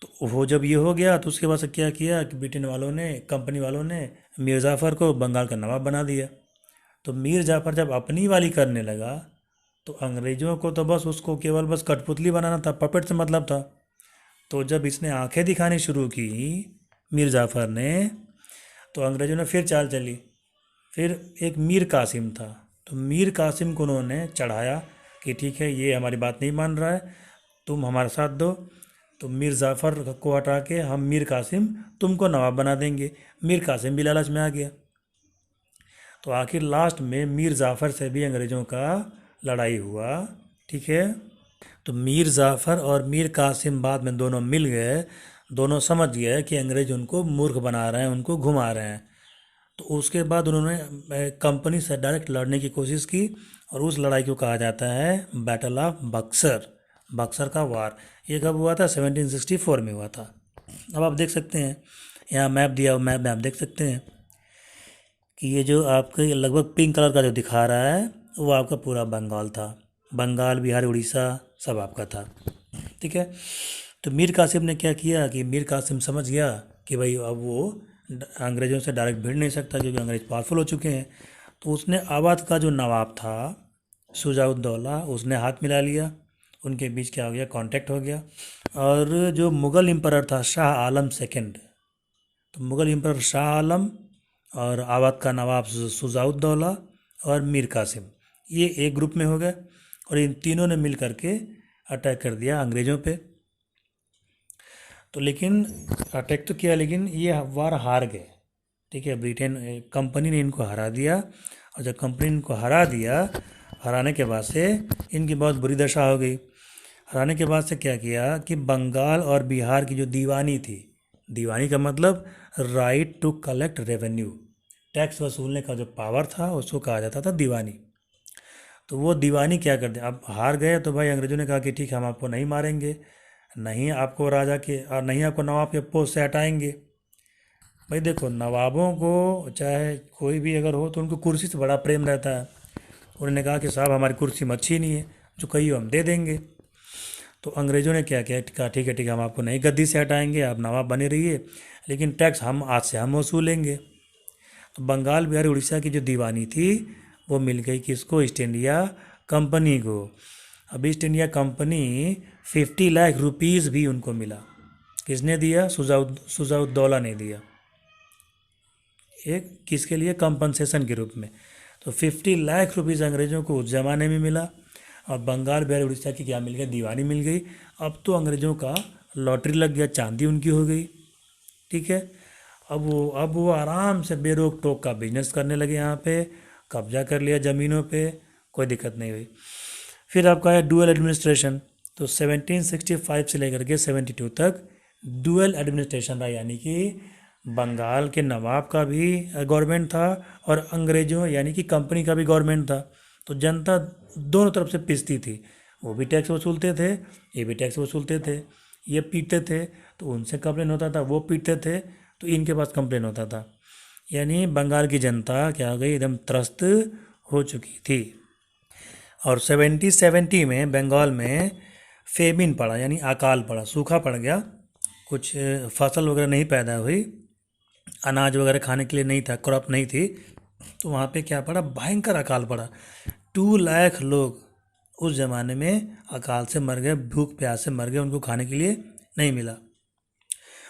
तो वो जब ये हो गया तो उसके बाद से क्या किया कि ब्रिटेन वालों ने, कंपनी वालों ने मीर जाफ़र को बंगाल का नवाब बना दिया। तो मीर जाफ़र जब अपनी वाली करने लगा तो अंग्रेज़ों को तो बस उसको केवल बस कठपुतली बनाना था, पपेट से मतलब था। तो जब इसने आंखें दिखानी शुरू की मीर जाफ़र ने, तो अंग्रेज़ों ने फिर चाल चली। फिर एक मीर कासिम था, तो मीर कासिम को उन्होंने चढ़ाया कि ठीक है ये हमारी बात नहीं मान रहा है, तुम हमारे साथ दो। तो मीर जाफ़र को हटा के हम मीर कासिम तुमको नवाब बना देंगे। मीर कासिम भी लालच में आ गया। तो आखिर लास्ट में मीर जाफ़र से भी अंग्रेज़ों का लड़ाई हुआ। ठीक है। तो मीर जाफ़र और मीर कासिम बाद में दोनों मिल गए। दोनों समझ गए कि अंग्रेज उनको मूर्ख बना रहे हैं, उनको घुमा रहे हैं। तो उसके बाद उन्होंने कंपनी से डायरेक्ट लड़ने की कोशिश की और उस लड़ाई को कहा जाता है बैटल ऑफ बक्सर, बक्सर का वार। ये कब हुआ था? 1764 में हुआ था। अब आप देख सकते हैं, यहाँ मैप दिया, मैप में आप देख सकते हैं कि ये जो आपके लगभग पिंक कलर का जो दिखा रहा है वो आपका पूरा बंगाल था। बंगाल, बिहार, उड़ीसा सब आपका था। ठीक है। तो मीर कासिम ने क्या किया कि मीर कासिम समझ गया कि भाई अब वो अंग्रेज़ों से डायरेक्ट भिड़ नहीं सकता क्योंकि अंग्रेज़ पावरफुल हो चुके हैं। तो उसने अवध का जो नवाब था शुजाउद्दौला, उसने हाथ मिला लिया। उनके बीच क्या हो गया? कांटेक्ट हो गया। और जो मुग़ल एम्परर था शाह आलम सेकंड, तो मुग़ल एम्परर शाह आलम और अवध का नवाब शुजाउद्दौला और मीर कासिम, ये एक ग्रुप में हो गए और इन तीनों ने मिल करके अटैक कर दिया अंग्रेज़ों पे। तो लेकिन अटैक तो किया, लेकिन ये वार हार गए। ठीक है। ब्रिटेन कंपनी ने इनको हरा दिया और जब कंपनी ने इनको हरा दिया, हराने के बाद से इनकी बहुत बुरी दशा हो गई। हराने के बाद से क्या किया कि बंगाल और बिहार की जो दीवानी थी, दीवानी का मतलब right to collect revenue, tax वसूलने का जो पावर था उसको कहा जाता था दीवानी। तो वो दीवानी क्या कर दे, अब हार गए तो भाई अंग्रेज़ों ने कहा कि ठीक है हम आपको नहीं मारेंगे, नहीं आपको राजा के और नहीं आपको नवाब के पोस्ट से हटाएंगे। भाई देखो, नवाबों को चाहे कोई भी अगर हो तो उनको कुर्सी से बड़ा प्रेम रहता है। उन्होंने कहा कि साहब हमारी कुर्सी में अच्छी नहीं है, जो कहिए हम दे देंगे। तो अंग्रेज़ों ने क्या किया? कहा ठीक है हम आपको नहीं गद्दी से हटाएंगे, आप नवाब बने रहिए, लेकिन टैक्स हम आज से हम वसूलेंगे। तो बंगाल, बिहार, उड़ीसा की जो दीवानी थी वो मिल गई किसको? ईस्ट इंडिया कंपनी को। अब east India company 50 lakh rupees भी उनको मिला। किसने दिया? शुजाउद्दौला ने दिया। एक किसके लिए? कंपनसेशन के रूप में। तो 50 लाख रुपीज़ अंग्रेज़ों को उस ज़माने में मिला और बंगाल, बिहार, उड़ीसा की क्या मिल गई? दीवानी मिल गई। अब तो अंग्रेज़ों का लॉटरी लग गया, चांदी उनकी हो गई। ठीक है। अब वो आराम से बेरोक टोक का बिजनेस करने लगे। यहाँ पे कब्जा कर लिया ज़मीनों पे, कोई दिक्कत नहीं हुई। फिर आपका है डुअल एडमिनिस्ट्रेशन। तो 1765 से लेकर के 72 तक डुअल एडमिनिस्ट्रेशन रहा, यानी कि बंगाल के नवाब का भी गवर्नमेंट था और अंग्रेज़ों यानी कि कंपनी का भी गवर्नमेंट था। तो जनता दोनों तरफ से पिसती थी। वो भी टैक्स वसूलते थे, ये भी टैक्स वसूलते थे। ये पीटते थे तो उनसे कंप्लेन होता था, वो पीटते थे तो इनके पास कंप्लेन होता था। यानी बंगाल की जनता क्या हो गई? एकदम त्रस्त हो चुकी थी। और 1770 में बंगाल में फेमिन पड़ा, यानी अकाल पड़ा, सूखा पड़ गया। कुछ फसल वगैरह नहीं पैदा हुई, अनाज वगैरह खाने के लिए नहीं था, क्रॉप नहीं थी। तो वहाँ पे क्या पड़ा? भयंकर अकाल पड़ा। 2 लाख लोग उस ज़माने में अकाल से मर गए, भूख प्यास से मर गए, उनको खाने के लिए नहीं मिला।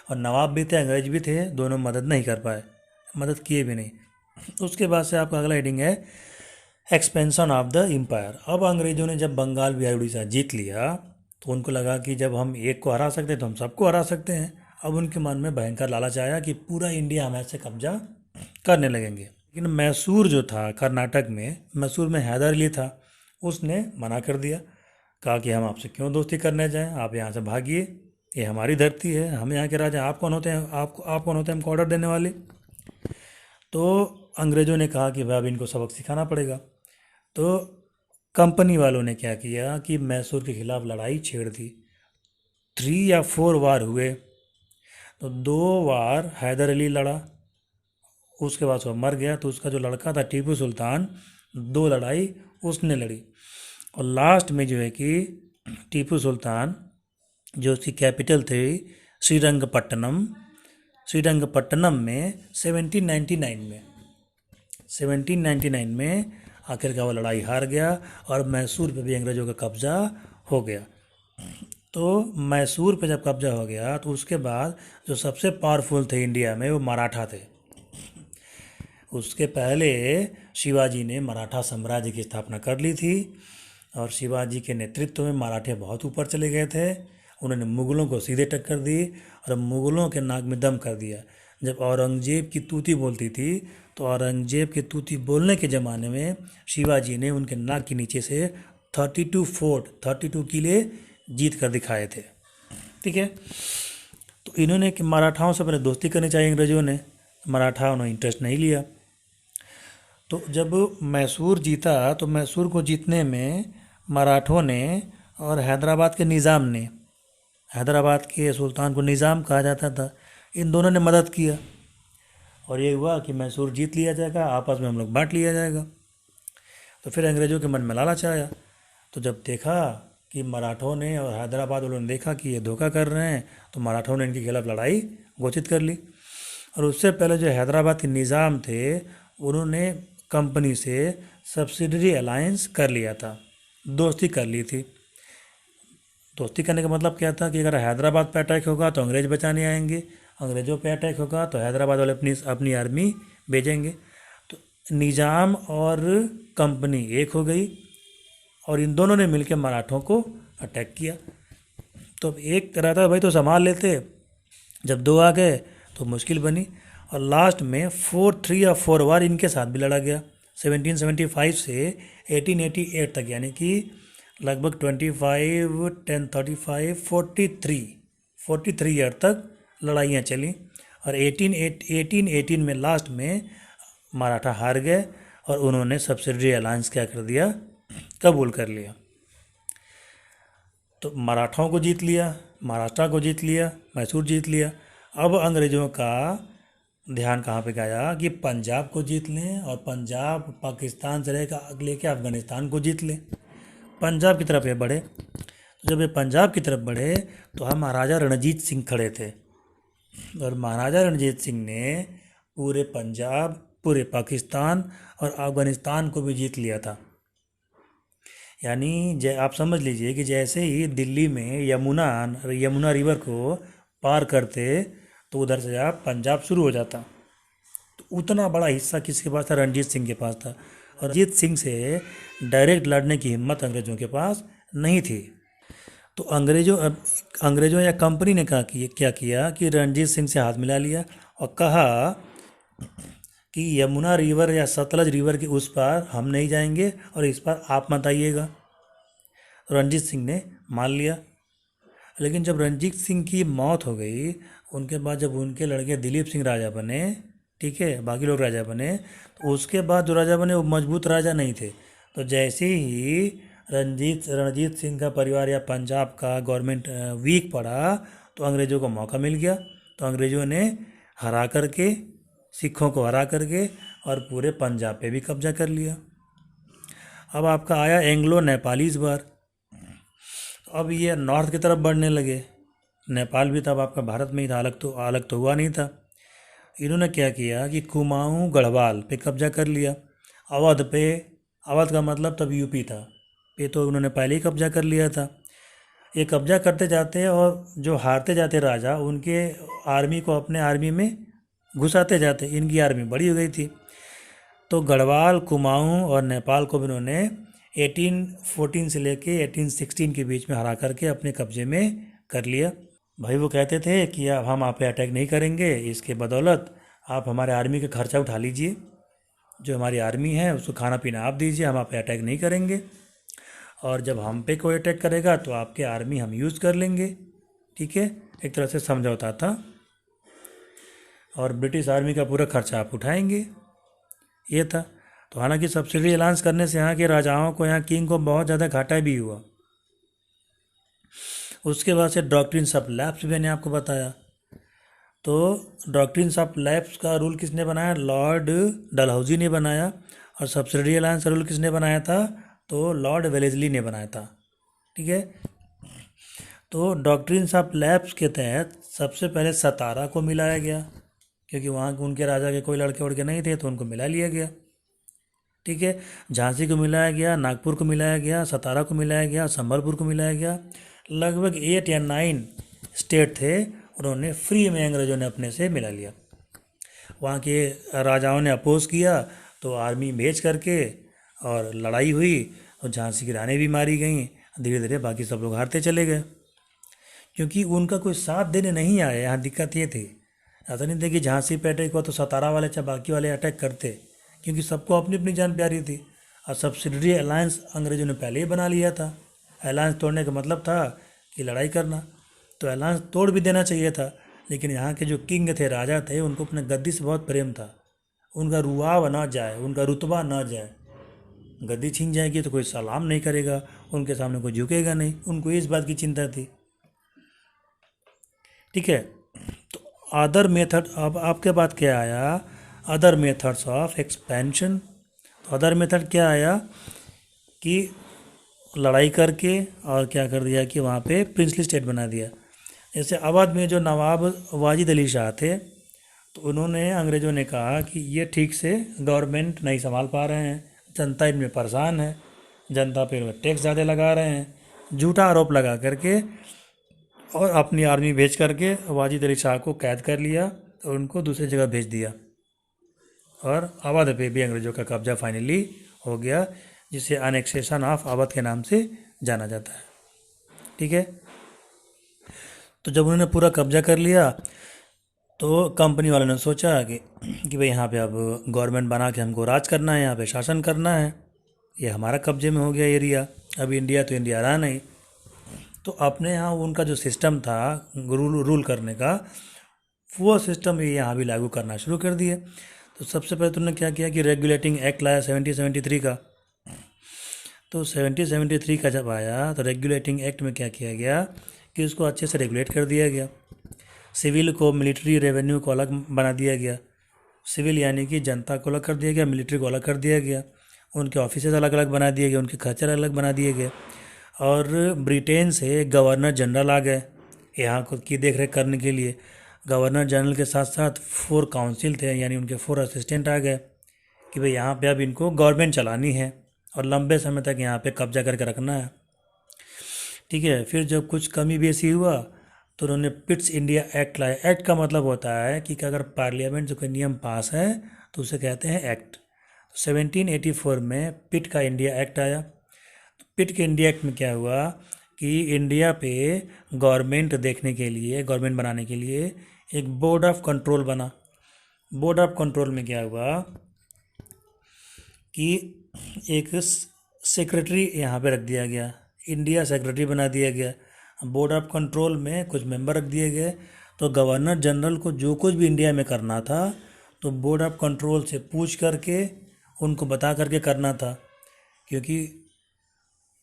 और नवाब भी थे, अंग्रेज भी थे, दोनों मदद नहीं कर पाए, मदद किए भी नहीं। उसके बाद से आपका अगला हेडिंग है एक्सपेंशन ऑफ द एम्पायर। अब अंग्रेज़ों ने जब बंगाल, बिहार, उड़ीसा जीत लिया तो उनको लगा कि जब हम एक को हरा सकते हैं तो हम सबको हरा सकते हैं। अब उनके मन में भयंकर लालच आया कि पूरा इंडिया हमारे से कब्जा करने लगेंगे। लेकिन मैसूर जो था कर्नाटक में, मैसूर में हैदर अली था, उसने मना कर दिया। कहा कि हम आपसे क्यों दोस्ती करने जाएं, आप यहाँ से भागिए। ये हमारी धरती है, हम यहाँ के राजा, आप कौन होते हैं, आप कौन होते हैं हमको ऑर्डर देने वाले। तो अंग्रेज़ों ने कहा कि भाई अब इनको सबक सिखाना पड़ेगा। तो कंपनी वालों ने क्या किया कि मैसूर के खिलाफ लड़ाई छेड़ दी। 3 या 4 वार हुए। तो 2 वार हैदर अली लड़ा, उसके बाद वो मर गया। तो उसका जो लड़का था टीपू सुल्तान, 2 लड़ाई उसने लड़ी। और लास्ट में जो है कि टीपू सुल्तान, जो उसकी कैपिटल थी श्रीरंगपट्टनम, श्रीरंगपट्टनम में 1799 में आखिरकार वो लड़ाई हार गया और मैसूर पे भी अंग्रेज़ों का कब्ज़ा हो गया। तो मैसूर पे जब कब्ज़ा हो गया तो उसके बाद जो सबसे पावरफुल थे इंडिया में वो मराठा थे। उसके पहले शिवाजी ने मराठा साम्राज्य की स्थापना कर ली थी और शिवाजी के नेतृत्व में मराठे बहुत ऊपर चले गए थे। उन्होंने मुग़लों को सीधे टक्कर दी और मुग़लों के नाक में दम कर दिया। जब औरंगज़ेब की तूती बोलती थी तो औरंगज़ेब की तूती बोलने के ज़माने में शिवाजी ने उनके नाक के नीचे से 32 किले जीत कर दिखाए थे। ठीक है। तो इन्होंने कि मराठाओं से पहले दोस्ती करनी चाहिए अंग्रेज़ों ने, मराठा उन्होंने इंटरेस्ट नहीं लिया। तो जब मैसूर जीता तो मैसूर को जीतने में मराठों ने और हैदराबाद के निज़ाम ने, हैदराबाद के सुल्तान को निज़ाम कहा जाता था, इन दोनों ने मदद किया और ये हुआ कि मैसूर जीत लिया जाएगा, आपस में हम लोग बांट लिया जाएगा। तो फिर अंग्रेज़ों के मन में लालच आया। तो जब देखा कि मराठों ने और हैदराबाद वालों ने देखा कि ये धोखा कर रहे हैं, तो मराठों ने इनके खिलाफ लड़ाई घोषित कर ली। और उससे पहले जो हैदराबाद के निज़ाम थे उन्होंने कंपनी से सब्सिडरी अलायंस कर लिया था, दोस्ती कर ली थी। दोस्ती करने का मतलब क्या था कि अगर हैदराबाद पे अटैक होगा तो अंग्रेज़ बचाने आएंगे, अंग्रेज़ों पे अटैक होगा तो हैदराबाद वाले अपनी अपनी आर्मी भेजेंगे। तो निज़ाम और कंपनी एक हो गई और इन दोनों ने मिलकर मराठों को अटैक किया। तो अब एक रहता भाई तो संभाल लेते, जब 2 आ गए तो मुश्किल बनी। और लास्ट में 4 वार इनके साथ भी लड़ा गया। 1775 से 1888 तक, यानी कि लगभग 25, 10, 35, 43 ईयर तक लड़ाइयाँ चली। और 1818 में लास्ट में मराठा हार गए और उन्होंने सब्सिडरी अलायंस क्या कर दिया, कबूल कर लिया। तो मराठाओं को जीत लिया, महाराष्ट्र को जीत लिया, मैसूर जीत लिया। अब अंग्रेज़ों का ध्यान कहाँ पे गया कि पंजाब को जीत लें और पंजाब पाकिस्तान से लेके अफ़गानिस्तान को जीत लें। पंजाब की तरफ ये बढ़े। तो जब ये पंजाब की तरफ बढ़े तो हम महाराजा रणजीत सिंह खड़े थे और महाराजा रणजीत सिंह ने पूरे पंजाब, पूरे पाकिस्तान और अफ़गानिस्तान को भी जीत लिया था। यानी आप समझ लीजिए कि जैसे ही दिल्ली में यमुना रिवर को पार करते तो उधर से आप पंजाब शुरू हो जाता। तो उतना बड़ा हिस्सा किसके पास था, रणजीत सिंह के पास था। और रणजीत सिंह से डायरेक्ट लड़ने की हिम्मत अंग्रेज़ों के पास नहीं थी। तो अंग्रेज़ों या कंपनी ने क्या किया कि रणजीत सिंह से हाथ मिला लिया और कहा कि यमुना रिवर या सतलज रिवर के उस पार हम नहीं जाएंगे और इस पार आप मत आइएगा। रणजीत सिंह ने मान लिया। लेकिन जब रणजीत सिंह की मौत हो गई, उनके बाद जब उनके लड़के दिलीप सिंह राजा बने, ठीक है, बाकी लोग राजा बने, तो उसके बाद जो राजा बने वो मजबूत राजा नहीं थे। तो जैसे ही रणजीत सिंह का परिवार या पंजाब का गवर्नमेंट वीक पड़ा तो अंग्रेज़ों को मौका मिल गया। तो अंग्रेज़ों ने सिखों को हरा करके और पूरे पंजाब पे भी कब्जा कर लिया। अब आपका आया एंग्लो नेपालीज बार। अब ये नॉर्थ की तरफ बढ़ने लगे। नेपाल भी तब आपका भारत में ही था, अलग तो हुआ नहीं था। इन्होंने क्या किया कि कुमाऊँ गढ़वाल पे कब्जा कर लिया। अवध का मतलब तब यूपी था, पे तो उन्होंने पहले ही कब्जा कर लिया था। ये कब्जा करते जाते और जो हारते जाते राजा उनके आर्मी को अपने आर्मी में घुसाते जाते, इनकी आर्मी बड़ी हो गई थी। तो गढ़वाल, कुमाऊँ और नेपाल को भी उन्होंने 1814 से लेके 1816 के बीच में हरा करके अपने कब्जे में कर लिया। भाई वो कहते थे कि अब हम आप पे अटैक नहीं करेंगे, इसके बदौलत आप हमारे आर्मी का खर्चा उठा लीजिए, जो हमारी आर्मी है उसको खाना पीना आप दीजिए, हम आप पे अटैक नहीं करेंगे। और जब हम पे कोई अटैक करेगा तो आपके आर्मी हम यूज़ कर लेंगे, ठीक है। एक तरह से समझौता था, और ब्रिटिश आर्मी का पूरा खर्चा आप उठाएंगे, ये था। तो हालांकि सब्सिडी अलाउंस करने से यहाँ के राजाओं को, यहाँ किंग को बहुत ज़्यादा घाटा भी हुआ। उसके बाद से डॉक्ट्रिन्स ऑफ लैप्स मैंने आपको बताया। तो डॉक्ट्रिन्स ऑफ लैप्स का रूल किसने बनाया? लॉर्ड डलहौजी ने बनाया। और सब्सिडी अलायंस का रूल किसने बनाया था? तो लॉर्ड वेलेस्ली ने बनाया था। ठीक है। तो डॉक्ट्रिन्स ऑफ लैप्स के तहत सबसे पहले सतारा को मिलाया गया, क्योंकि वहाँ उनके राजा के कोई लड़के वड़के नहीं थे, तो उनको मिला लिया गया। ठीक है। झांसी को मिलाया गया, नागपुर को मिलाया गया, सतारा को मिलाया गया, संबलपुर को मिलाया गया। लगभग 8 या 9 स्टेट थे, उन्होंने फ्री में अंग्रेज़ों ने अपने से मिला लिया। वहाँ के राजाओं ने अपोज किया, तो आर्मी भेज करके और लड़ाई हुई, और झांसी की रानी भी मारी गई। धीरे धीरे बाकी सब लोग हारते चले गए, क्योंकि उनका कोई साथ देने नहीं आया। यहाँ दिक्कत ये थी, ऐसा नहीं था कि झांसी पे अटैक हुआ तो सतारा वाले चाहे बाकी वाले अटैक करते, क्योंकि सबको अपनी अपनी जान प्यारी थी। और सब्सिडरी अलायंस अंग्रेज़ों ने पहले ही बना लिया था। अलायंस तोड़ने का मतलब था कि लड़ाई करना, तो अलायंस तोड़ भी देना चाहिए था। लेकिन यहाँ के जो किंग थे, राजा थे, उनको अपने गद्दी से बहुत प्रेम था। उनका रुआब ना जाए, उनका रुतबा ना जाए। गद्दी छीन जाएगी तो कोई सलाम नहीं करेगा, उनके सामने कोई झुकेगा नहीं, उनको इस बात की चिंता थी। ठीक है। तो अदर मेथड, अब आपके बाद क्या आया? Other methods of expansion. तो अदर मेथड क्या आया कि लड़ाई करके और क्या कर दिया कि वहाँ पे प्रिंसली स्टेट बना दिया। जैसे अवध में जो नवाब वाजिद अली शाह थे, तो उन्होंने, अंग्रेज़ों ने कहा कि ये ठीक से गवर्नमेंट नहीं संभाल पा रहे हैं, जनता इनमें परेशान है, जनता पे टैक्स ज़्यादा लगा रहे हैं। झूठा आरोप लगा करके और अपनी आर्मी भेज करके वाजिद अली शाह को कैद कर लिया और उनको दूसरी जगह भेज दिया, और अवध पे भी अंग्रेज़ों का कब्जा फाइनली हो गया, जिसे अनेक्सेशन ऑफ अवध के नाम से जाना जाता है। ठीक है। तो जब उन्होंने पूरा कब्जा कर लिया, तो कंपनी वालों ने सोचा कि भाई यहाँ पे अब गवर्नमेंट बना के हमको राज करना है, यहाँ पे शासन करना है, ये हमारा कब्जे में हो गया एरिया। अब इंडिया तो इंडिया रहा नहीं, तो अपने यहाँ उनका जो सिस्टम था रूल करने का, वो सिस्टम ये यहाँ भी लागू करना शुरू कर दिए। तो सबसे पहले तुमने क्या किया कि रेगुलेटिंग एक्ट लाया 1773 का। तो 1773 का जब आया, तो रेगुलेटिंग एक्ट में क्या किया गया कि उसको अच्छे से रेगुलेट कर दिया गया। सिविल को, मिलिट्री, रेवेन्यू को अलग बना दिया गया। सिविल यानी कि जनता को अलग कर दिया गया, मिलिट्री को अलग कर दिया गया, उनके ऑफिसेज अलग अलग बना दिए गए, उनके खर्चे अलग अलग बना दिए गए। और ब्रिटेन से गवर्नर जनरल आ गए यहाँ को की देख रेख करने के लिए। गवर्नर जनरल के साथ साथ 4 काउंसिल थे, यानी उनके 4 असिस्टेंट आ गए कि भाई यहाँ पे अब इनको गवर्नमेंट चलानी है और लंबे समय तक यहाँ पे कब्जा करके रखना है। ठीक है। फिर जब कुछ कमी बेसी हुआ, तो उन्होंने पिट्स इंडिया एक्ट लाया। एक्ट का मतलब होता है कि अगर पार्लियामेंट से कोई नियम पास है तो उसे कहते हैं एक्ट। 1784 में पिट का इंडिया एक्ट आया। तो पिट के इंडिया एक्ट में क्या हुआ कि इंडिया पे गवर्नमेंट देखने के लिए, गवर्नमेंट बनाने के लिए एक बोर्ड ऑफ कंट्रोल बना। बोर्ड ऑफ कंट्रोल में क्या हुआ कि एक सेक्रेटरी यहाँ पे रख दिया गया, इंडिया सेक्रेटरी बना दिया गया। बोर्ड ऑफ कंट्रोल में कुछ मेंबर रख दिए गए। तो गवर्नर जनरल को जो कुछ भी इंडिया में करना था, तो बोर्ड ऑफ कंट्रोल से पूछ करके उनको बता करके करना था, क्योंकि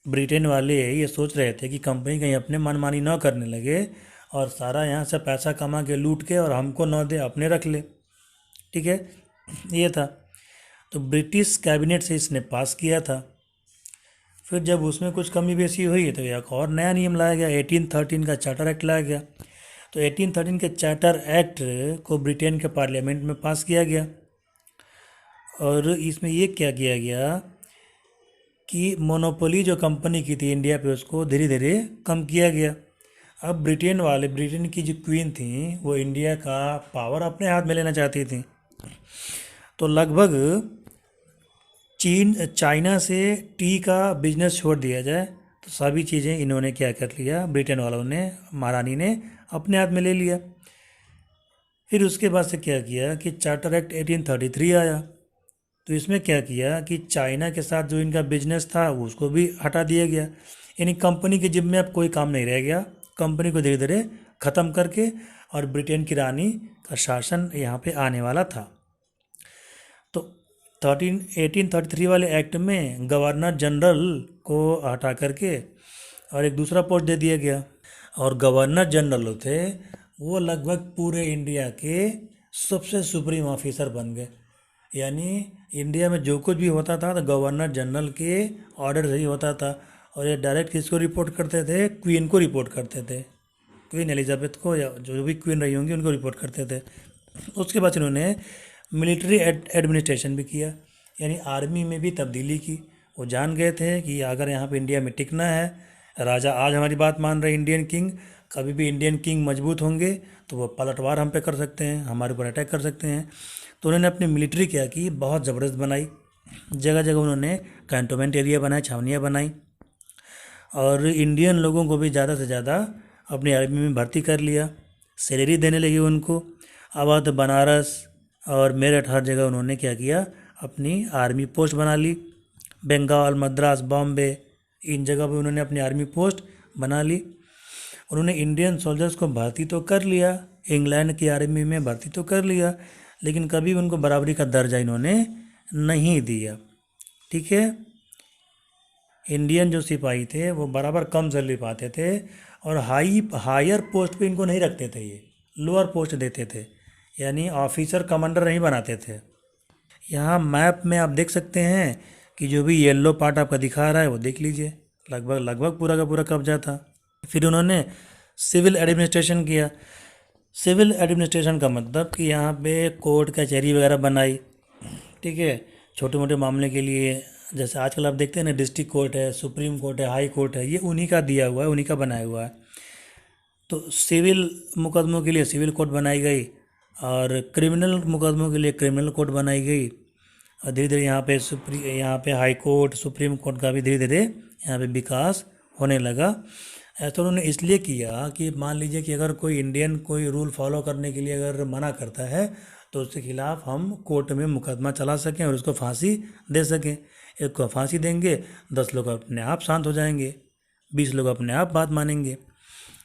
ब्रिटेन वाले ये सोच रहे थे कि कंपनी कहीं अपने मनमानी न करने लगे और सारा यहाँ से पैसा कमा के लूट के और हमको न दे, अपने रख ले। ठीक है, ये था। तो ब्रिटिश कैबिनेट से इसने पास किया था। फिर जब उसमें कुछ कमी बेसी हुई तो एक और नया नियम लाया गया, 1813 का चार्टर एक्ट लाया गया। तो 1813 के चार्टर एक्ट को ब्रिटेन के पार्लियामेंट में पास किया गया, और इसमें ये क्या किया गया कि मोनोपोली जो कंपनी की थी इंडिया पे, उसको धीरे धीरे कम किया गया। अब ब्रिटेन की जो क्वीन थी, वो इंडिया का पावर अपने हाथ में लेना चाहती थी। तो लगभग चाइना से टी का बिजनेस छोड़ दिया जाए, तो सभी चीज़ें इन्होंने क्या कर लिया, ब्रिटेन वालों ने, महारानी ने अपने हाथ में ले लिया। फिर उसके बाद से क्या किया कि चार्टर एक्ट 1833 आया। तो इसमें क्या किया कि चाइना के साथ जो इनका बिजनेस था उसको भी हटा दिया गया, यानी कंपनी के जिम्मे अब कोई काम नहीं रह गया। कंपनी को धीरे धीरे ख़त्म करके और ब्रिटेन की रानी का शासन यहाँ पे आने वाला था। तो 1833 वाले एक्ट में गवर्नर जनरल को हटा करके और एक दूसरा पोस्ट दे दिया गया, और गवर्नर जनरल थे वो लगभग पूरे इंडिया के सबसे सुप्रीम ऑफिसर बन गए। यानी इंडिया में जो कुछ भी होता था तो गवर्नर जनरल के ऑर्डर से ही होता था, और ये डायरेक्ट किसको रिपोर्ट करते थे? क्वीन को रिपोर्ट करते थे, क्वीन एलिजाबेथ को, या जो भी क्वीन रही होंगी उनको रिपोर्ट करते थे। उसके बाद इन्होंने मिलिट्री एडमिनिस्ट्रेशन भी किया, यानी आर्मी में भी तब्दीली की। वो जान गए थे कि अगर यहाँ पे इंडिया में टिकना है, राजा आज हमारी बात मान रहे इंडियन किंग, कभी भी इंडियन किंग मजबूत होंगे तो वो पलटवार हम पे कर सकते हैं, हमारे ऊपर अटैक कर सकते हैं। तो उन्होंने अपनी मिलिट्री क्या की, बहुत ज़बरदस्त बनाई। जगह जगह उन्होंने कैंटोनमेंट एरिया बनाए, छावनियाँ बनाई, और इंडियन लोगों को भी ज़्यादा से ज़्यादा अपनी आर्मी में भर्ती कर लिया, सैलरी देने लगी उनको। अवध, बनारस और मेरठ, हर जगह उन्होंने क्या किया, अपनी आर्मी पोस्ट बना ली। बंगाल, मद्रास, बॉम्बे, इन जगह पे उन्होंने अपनी आर्मी पोस्ट बना ली। उन्होंने इंडियन सोल्जर्स को भर्ती तो कर लिया, इंग्लैंड की आर्मी में भर्ती तो कर लिया, लेकिन कभी उनको बराबरी का दर्जा इन्होंने नहीं दिया। ठीक है, इंडियन जो सिपाही थे वो बराबर कम सैलरी पाते थे, और हायर पोस्ट पे इनको नहीं रखते थे, ये लोअर पोस्ट देते थे, यानी ऑफिसर कमांडर नहीं बनाते थे। यहाँ मैप में आप देख सकते हैं कि जो भी येलो पार्ट आपका दिखा रहा है वो देख लीजिए, लगभग लगभग पूरा का पूरा कब्जा था। फिर उन्होंने सिविल एडमिनिस्ट्रेशन किया। सिविल एडमिनिस्ट्रेशन का मतलब कि यहाँ पे कोर्ट कचहरी वगैरह बनाई। ठीक है, छोटे मोटे मामले के लिए, जैसे आजकल आप देखते हैं ना, डिस्ट्रिक्ट कोर्ट है, सुप्रीम कोर्ट है, हाई कोर्ट है, ये उन्हीं का दिया हुआ है, उन्हीं का बनाया हुआ है। तो सिविल मुकदमों के लिए सिविल कोर्ट बनाई गई, और क्रिमिनल मुकदमों के लिए क्रिमिनल कोर्ट बनाई गई। और धीरे धीरे यहाँ पे हाई कोर्ट, सुप्रीम कोर्ट का भी धीरे धीरे यहाँ पे विकास होने लगा। ऐसा उन्होंने इसलिए किया कि मान लीजिए कि अगर कोई इंडियन कोई रूल फॉलो करने के लिए अगर मना करता है तो उसके खिलाफ हम कोर्ट में मुकदमा चला सकें और उसको फांसी दे सकें। एक को फांसी देंगे, 10 लोग अपने आप शांत हो जाएंगे, 20 लोग अपने आप बात मानेंगे।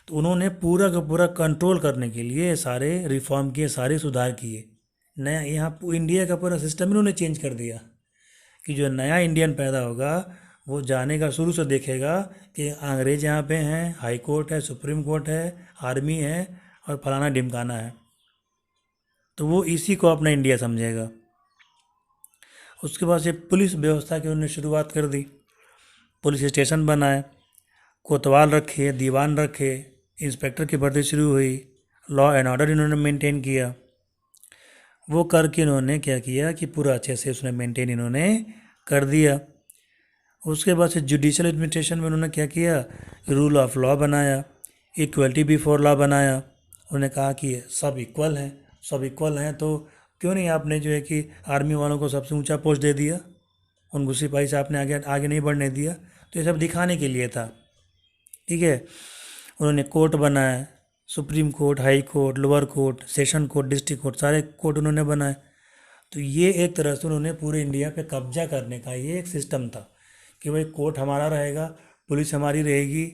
तो उन्होंने पूरा का पूरा कंट्रोल करने के लिए सारे रिफॉर्म किए, सारे सुधार किए। नया यहाँ इंडिया का पूरा सिस्टम इन्होंने चेंज कर दिया कि जो नया इंडियन पैदा होगा वो जानेगा, शुरू से देखेगा कि अंग्रेज यहाँ पे हैं, हाई कोर्ट है, सुप्रीम कोर्ट है, आर्मी है और फलाना ढिमकाना है, तो वो इसी को अपना इंडिया समझेगा। उसके बाद से पुलिस व्यवस्था की उन्होंने शुरुआत कर दी, पुलिस स्टेशन बनाए, कोतवाल रखे, दीवान रखे, इंस्पेक्टर की भर्ती शुरू हुई, लॉ एंड ऑर्डर इन्होंने मेंटेन किया। वो करके इन्होंने क्या किया कि पूरा अच्छे से उसने मेंटेन इन्होंने कर दिया। उसके बाद से जुडिशल एडमिनिस्ट्रेशन में उन्होंने क्या किया, रूल ऑफ लॉ बनाया, इक्वलिटी बिफोर लॉ बनाया। उन्होंने कहा कि सब इक्वल हैं, सब इक्वल हैं, तो क्यों नहीं आपने जो है कि आर्मी वालों को सबसे ऊंचा पोस्ट दे दिया, उन सिपाही से आपने आगे आगे नहीं बढ़ने दिया। तो ये सब दिखाने के लिए था। ठीक है, उन्होंने कोर्ट बनाया, supreme court, high court, lower court, session court, district court, सारे कोर्ट उन्होंने बनाए। तो ये एक तरह से उन्होंने पूरे इंडिया पे कब्जा करने का ये एक सिस्टम था कि भाई कोर्ट हमारा रहेगा, पुलिस हमारी रहेगी,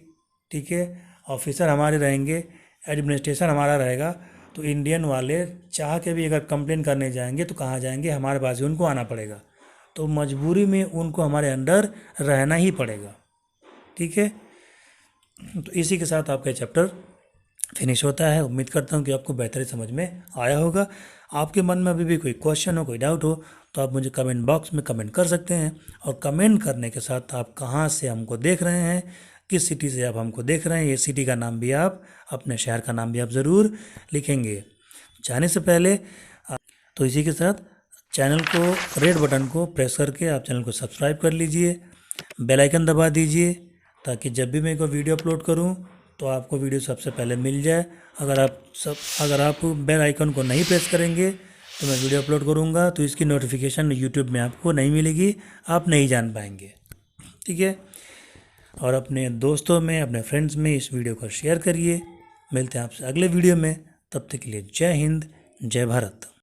ठीक है, ऑफिसर हमारे रहेंगे, एडमिनिस्ट्रेशन हमारा रहेगा। तो इंडियन वाले चाह के भी अगर कंप्लेन करने जाएंगे तो कहाँ जाएंगे, हमारे पास ही उनको आना पड़ेगा। तो मजबूरी में उनको हमारे अंडर रहना ही पड़ेगा। ठीक है, तो इसी के साथ आपका चैप्टर फिनिश होता है। उम्मीद करता हूँ कि आपको बेहतरी समझ में आया होगा। आपके मन में अभी भी कोई क्वेश्चन हो, कोई डाउट हो, तो आप मुझे कमेंट बॉक्स में कमेंट कर सकते हैं। और कमेंट करने के साथ आप कहाँ से हमको देख रहे हैं, किस सिटी से आप हमको देख रहे हैं, ये सिटी का नाम भी आप, अपने शहर का नाम भी आप ज़रूर लिखेंगे जाने से पहले। तो इसी के साथ चैनल को, रेड बटन को प्रेस करके आप चैनल को सब्सक्राइब कर लीजिए, बेल आइकन दबा दीजिए, ताकि जब भी मैं कोई वीडियो अपलोड करूं तो आपको वीडियो सबसे पहले मिल जाए। अगर आप बेल आइकन को नहीं प्रेस करेंगे तो मैं वीडियो अपलोड करूंगा तो इसकी नोटिफिकेशन यूट्यूब में आपको नहीं मिलेगी, आप नहीं जान पाएंगे। ठीक है, और अपने दोस्तों में, अपने फ्रेंड्स में इस वीडियो को शेयर करिए। मिलते हैं आपसे अगले वीडियो में, तब तक के लिए जय हिंद, जय भारत।